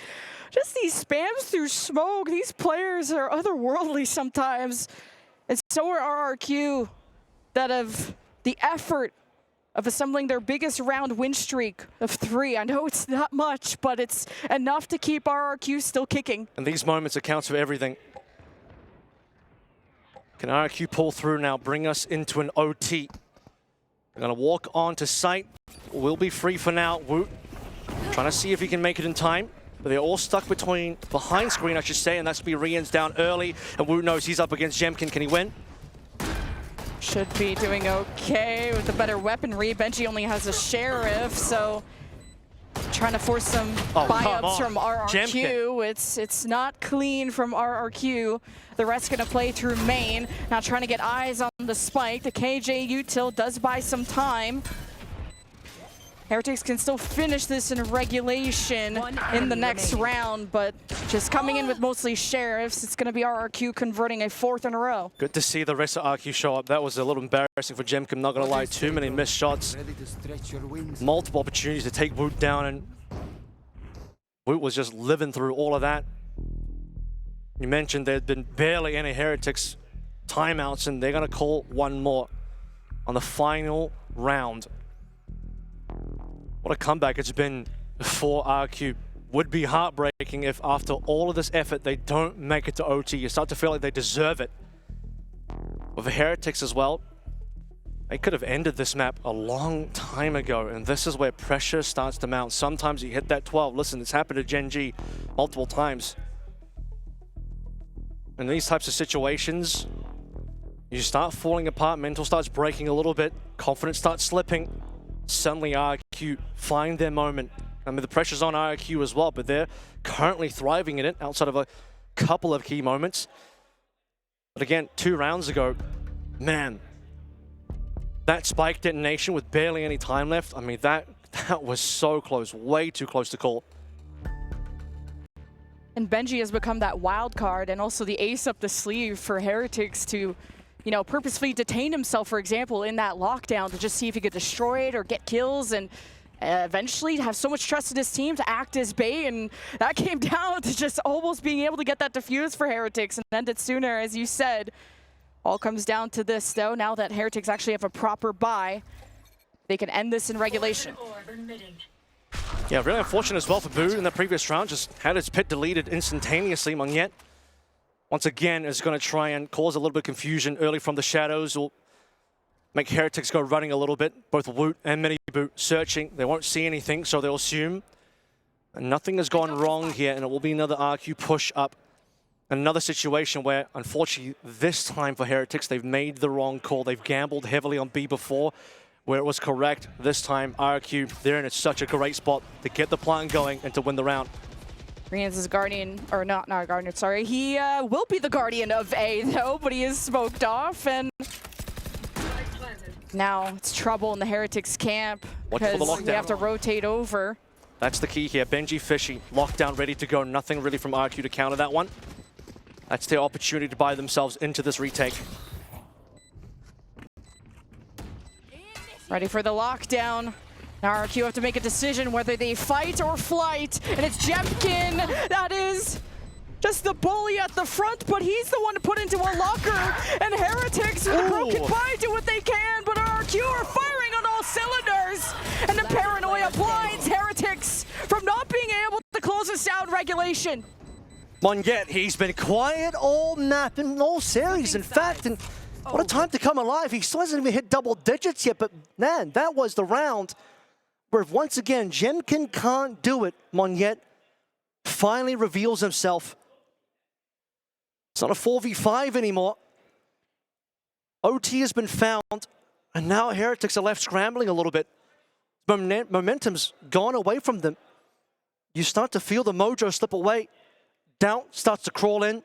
Just these spams through smoke. These players are otherworldly sometimes. And so are RRQ, that of the effort of assembling their biggest round win streak of 3. I know it's not much, but it's enough to keep RRQ still kicking. And these moments accounts for everything. Can RRQ pull through now, bring us into an OT? They're gonna walk on to site. We'll be free for now. Woot trying to see if he can make it in time. But they're all stuck behind screen, I should say, and that's gonna be Rian's down early. And Woot knows he's up against Jemkin. Can he win? Should be doing okay with the better weaponry. Benji only has a Sheriff, so trying to force some buy-ups from RRQ. It's not clean from RRQ. The rest gonna play through main. Now trying to get eyes on the spike. The KJ Util does buy some time. Heretics can still finish this in regulation in the next round, but just coming in with mostly Sheriffs, it's going to be RRQ converting a 4th in a row. Good to see the rest of RRQ show up. That was a little embarrassing for Jemkin, not going to lie. Too many missed shots. Multiple opportunities to take Woot down, and Woot was just living through all of that. You mentioned there'd been barely any Heretics timeouts, and they're going to call one more. on the final round. What a comeback it's been for RQ. Would be heartbreaking if after all of this effort they don't make it to OT. You start to feel like they deserve it. With the Heretics as well, they could have ended this map a long time ago, and this is where pressure starts to mount. Sometimes you hit that 12. Listen, it's happened to Gen G multiple times. In these types of situations, you start falling apart, mental starts breaking a little bit, confidence starts slipping. Suddenly RQ find their moment. I mean, the pressure's on RQ as well, but they're currently thriving in it outside of a couple of key moments. But again, 2 rounds ago, man, that spike detonation with barely any time left, I mean, that was so close, way too close to call. And Benji has become that wild card and also the ace up the sleeve for Heretics to, you know, purposefully detain himself, for example, in that lockdown to just see if he could destroy it or get kills and eventually have so much trust in his team to act as bait, and that came down to just almost being able to get that defuse for Heretics and end it sooner, as you said. All comes down to this, though. Now that Heretics actually have a proper buy, they can end this in regulation. Yeah, really unfortunate as well for Boo in the previous round. Just had his pit deleted instantaneously. Monyet, once again, is going to try and cause a little bit of confusion early from the shadows. Will make Heretics go running a little bit. Both Woot and Mini Boot searching. They won't see anything, so they'll assume. And nothing has gone wrong here, and it will be another RQ push up. Another situation where, unfortunately, this time for Heretics, they've made the wrong call. They've gambled heavily on B before, where it was correct. This time, RQ, they're in such a great spot to get the plan going and to win the round. Rians is Guardian, or not Guardian, sorry. He will be the Guardian of A, though, but he is smoked off, and now it's trouble in the Heretics camp because they have to rotate over. That's the key here. Benji Fishy, lockdown ready to go. Nothing really from RQ to counter that one. That's their opportunity to buy themselves into this retake. Ready for the lockdown. Now RQ have to make a decision whether they fight or flight, and it's Jemkin that is just the bully at the front, but he's the one to put into a locker, and Heretics with a broken pie do what they can, but RQ are firing on all cylinders, and the paranoia blinds Heretics from not being able to close this out regulation. Monyet, he's been quiet all map and all series, in fact, and what a time to come alive. He still hasn't even hit double digits yet, but man, that was the round where once again, Jemkin can't do it. Monyet finally reveals himself. It's not a 4v5 anymore. OT has been found, and now Heretics are left scrambling a little bit. Momentum's gone away from them. You start to feel the mojo slip away. Doubt starts to crawl in.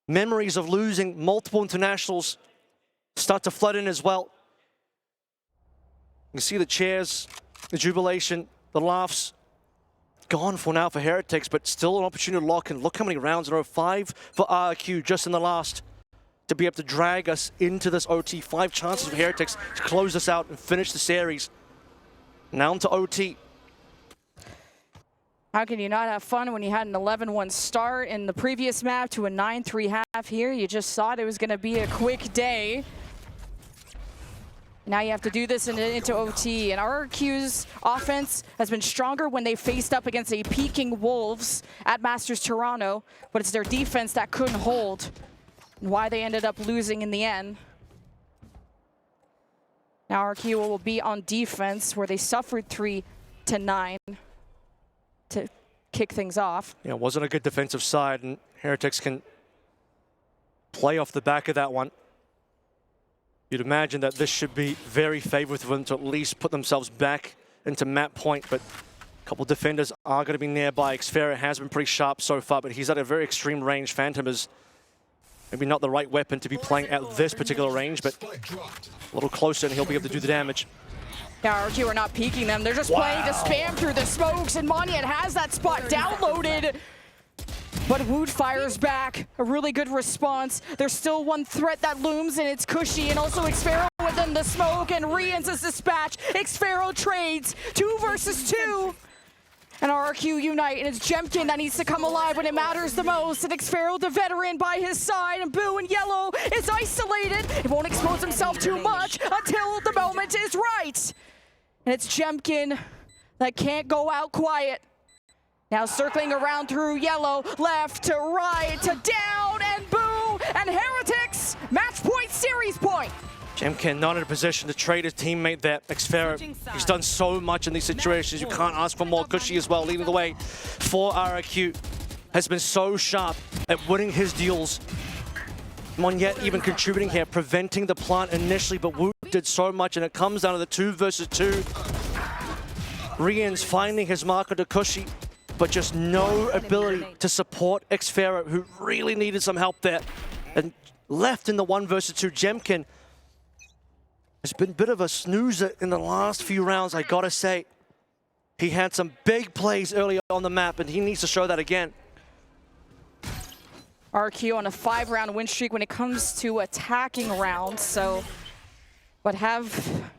Memories of losing multiple internationals start to flood in as well. You can see the cheers, the jubilation, the laughs. Gone for now for Heretics, but still an opportunity to lock in. Look how many rounds in a row. 5 for RQ just in the last to be able to drag us into this OT. 5 chances for Heretics to close this out and finish the series. Now into OT. How can you not have fun when you had an 11-1 start in the previous map to a 9-3 half here? You just thought it was going to be a quick day. Now you have to do this into OT, and RQ's offense has been stronger when they faced up against a peaking Wolves at Masters Toronto, but it's their defense that couldn't hold, and why they ended up losing in the end. Now RQ will be on defense, where they suffered 3-9 to kick things off. Yeah, it wasn't a good defensive side, and Heretics can play off the back of that one. You'd imagine that this should be very favorable for them to at least put themselves back into map point, but a couple defenders are going to be nearby. Xfera has been pretty sharp so far, but he's at a very extreme range. Phantom is maybe not the right weapon to be playing at this particular range, but a little closer and he'll be able to do the damage. Now RQ are not peeking them. They're just playing to spam through the smokes, and Monyet has that spot downloaded. But Woot fires back, a really good response. There's still one threat that looms, and it's Cushy, and also Xfero within the smoke, and Rians is dispatched. Xfero trades 2 versus 2, and RQ RRQ unite, and it's Jemkin that needs to come alive when it matters the most. And Xpharaoh, the veteran, by his side, and Boo and Yellow is isolated. He won't expose himself too much until the moment is right. And it's Jemkin that can't go out quiet. Now circling around through Yellow, left to right to down, and Boo and Heretics, match point, series point. Jemkin not in a position to trade his teammate there. Xpharaoh, he's done so much in these situations. You can't ask for more. Cushy as well, leading the way for RRQ. Has been so sharp at winning his duels. Monyet even contributing here, preventing the plant initially, but Wu did so much, and it comes down to the 2 versus 2. Rian's finding his marker to Cushy, but just no ability to support Xpharaoh, who really needed some help there. And left in the 1 versus 2, Jemkin has been a bit of a snoozer in the last few rounds, I gotta say. He had some big plays earlier on the map, and he needs to show that again. RQ on a 5-round win streak when it comes to attacking rounds, so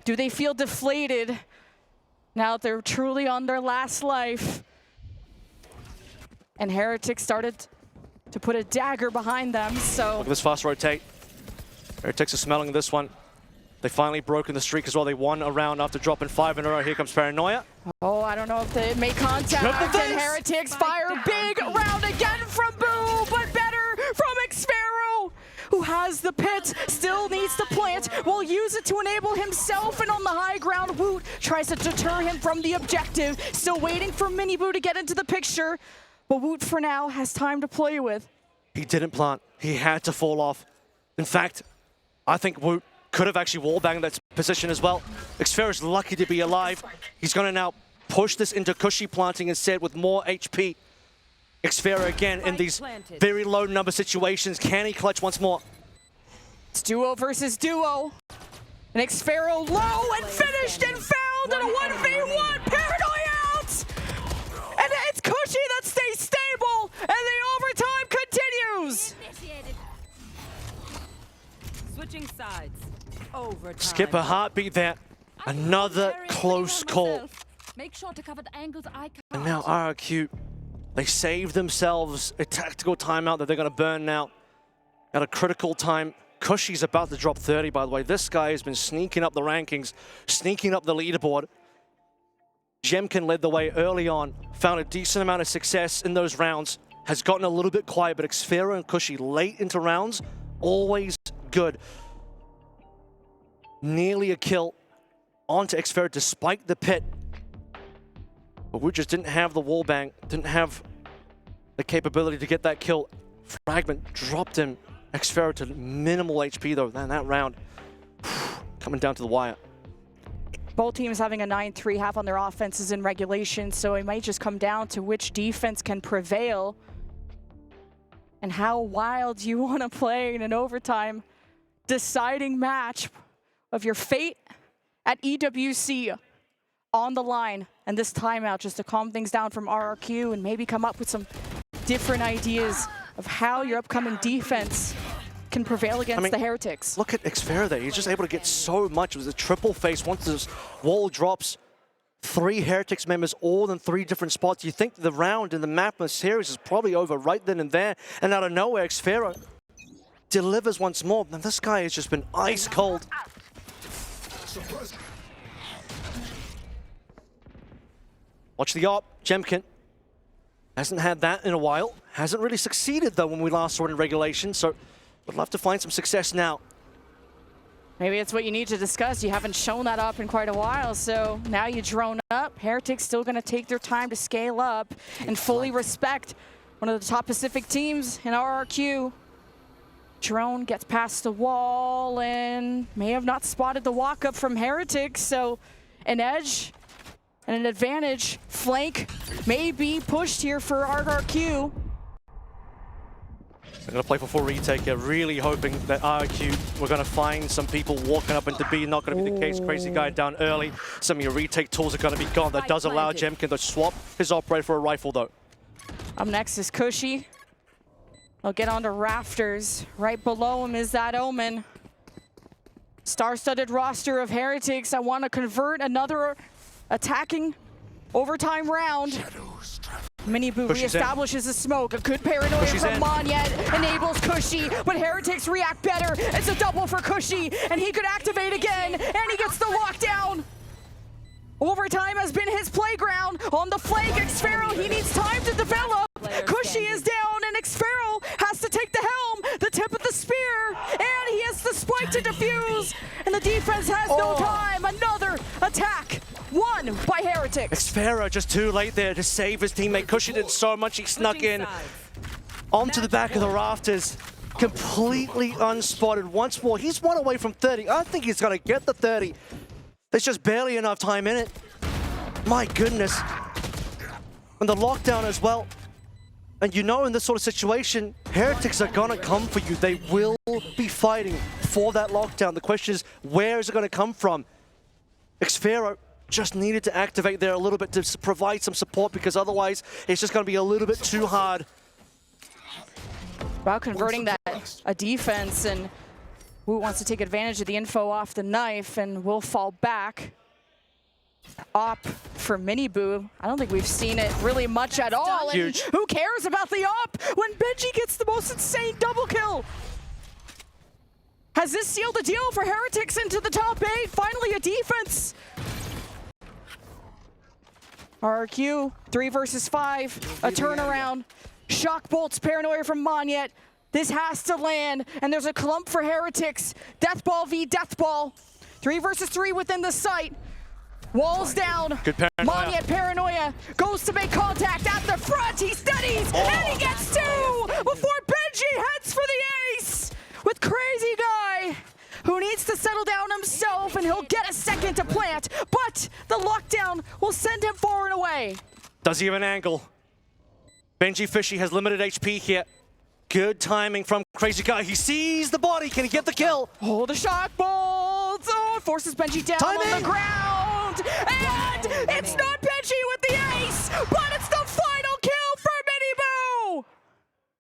do they feel deflated now that they're truly on their last life? And Heretics started to put a dagger behind them, so... Look at this fast rotate. Heretics are smelling this one. They finally broken the streak as well. They won a round after dropping 5 in a row. Here comes Paranoia. Oh, I don't know if they make contact. And Heretics fire big round again from Boo, but better from Xpharaoh, who has the pit, still needs to plant, will use it to enable himself, and on the high ground, Woot tries to deter him from the objective. Still waiting for Mini Boo to get into the picture, but Woot for now has time to play with. He didn't plant. He had to fall off. In fact, I think Woot could have actually wallbanged that position as well. Xpharaoh's lucky to be alive. He's going to now push this into Cushy planting instead with more HP. Xpharaoh again in these very low number situations. Can he clutch once more? It's duo versus duo. And Xpharaoh low and finished and found in a 1v1. Paranoia out! And it's Cushy that stays stable, and the overtime continues. Switching sides. Overtime. Skip a heartbeat there. Another close call. Make sure to cover the angles I can't. And now RRQ, they save themselves a tactical timeout that they're going to burn now at a critical time. Cushy's about to drop 30, by the way. This guy has been sneaking up the rankings, sneaking up the leaderboard. Jemkin led the way early on, found a decent amount of success in those rounds, has gotten a little bit quiet, but Xpharaoh and Cushy late into rounds, always good. Nearly a kill onto Xpharaoh despite the pit. But we just didn't have the wallbang, didn't have the capability to get that kill. Fragment dropped him. Xpharaoh to minimal HP though in that round. Coming down to the wire. Both teams having a 9-3 half on their offenses in regulation, so it might just come down to which defense can prevail and how wild you want to play in an overtime deciding match of your fate at EWC on the line. And this timeout just to calm things down from RRQ and maybe come up with some different ideas of how your upcoming defense can prevail against the Heretics. Look at Xpharaoh there. He's just able to get so much. It was a triple face. Once this wall drops, 3 Heretics members all in 3 different spots. You think the round in the map of the series is probably over right then and there. And out of nowhere, Xpharaoh delivers once more. And this guy has just been ice cold. Watch the op. Jemkin hasn't had that in a while. Hasn't really succeeded though when we last saw it in regulation. So would love to find some success now. Maybe it's what you need to discuss. You haven't shown that up in quite a while, so now you drone up. Heretics still going to take their time to scale up and fully respect one of the top Pacific teams in RRQ. Drone gets past the wall and may have not spotted the walk-up from Heretics, so an edge and an advantage flank may be pushed here for RRQ. They're going to play for full retake here, really hoping that RRQ, we're going to find some people walking up into B. Not going to be the case. Crazy guy down early. Some of your retake tools are going to be gone. That does allow Jemkin to swap his operator for a rifle, though. Up next is Cushy. He'll get onto rafters. Right below him is that Omen. Star-studded roster of Heretics. I want to convert another attacking overtime round. Miniboo Cushy's in. reestablishes the smoke. A good paranoia Cushy's from in. Monyet enables Cushy, but Heretics react better. It's a double for Cushy, and he could activate again, and he gets the lockdown. Overtime has been his playground. On the flank, Xfero, he needs time to develop. Cushy is down, and Xfero has to take the helm, the tip of the spear, and he has the spike to defuse, and the defense has no time. Another attack, won by Heretics. Xfero just too late there to save his teammate. Cushy did so much, he snuck in onto the back of the rafters. Completely unspotted once more. He's one away from 30. I think he's gonna get the 30. There's just barely enough time in it. My goodness. And the lockdown as well. And you know, in this sort of situation, Heretics are gonna come for you. They will be fighting for that lockdown. The question is, where is it gonna come from? Xfero just needed to activate there a little bit to provide some support, because otherwise it's just gonna be a little bit too hard. About converting that a defense, and Wu wants to take advantage of the info off the knife and will fall back. Op for Miniboo. I don't think we've seen it really much at all. And Huge. who cares about the op when Benji gets the most insane double kill? Has this sealed the deal for Heretics into the top 8? Finally a defense. RRQ, 3 versus 5, a turnaround. Shock bolts, paranoia from Monyet. This has to land, and there's a clump for Heretics. Deathball v Deathball. 3 versus 3 within the site. Walls down. Good paranoia. Monyet paranoia goes to make contact at the front. He studies, and he gets 2 before Benji heads for the ace with Crazy Guy, who needs to settle down himself, and he'll get a second to plant, but the lockdown will send him far and away. Does he have an angle? Benji Fishy has limited HP here. Good timing from Crazy Guy. He sees the body. Can he get the kill? Oh, the shock bolts! Oh, it forces Benji down on the ground! And it's not Benji with the ace, but it's the final kill for Miniboo!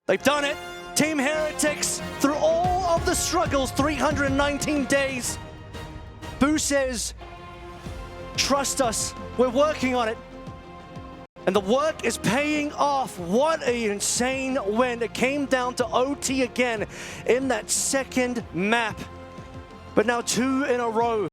They've done it. Team Heretics, through all of the struggles, 319 days. Boo says, trust us, we're working on it. And the work is paying off. What an insane win. It came down to OT again in that second map. But now 2 in a row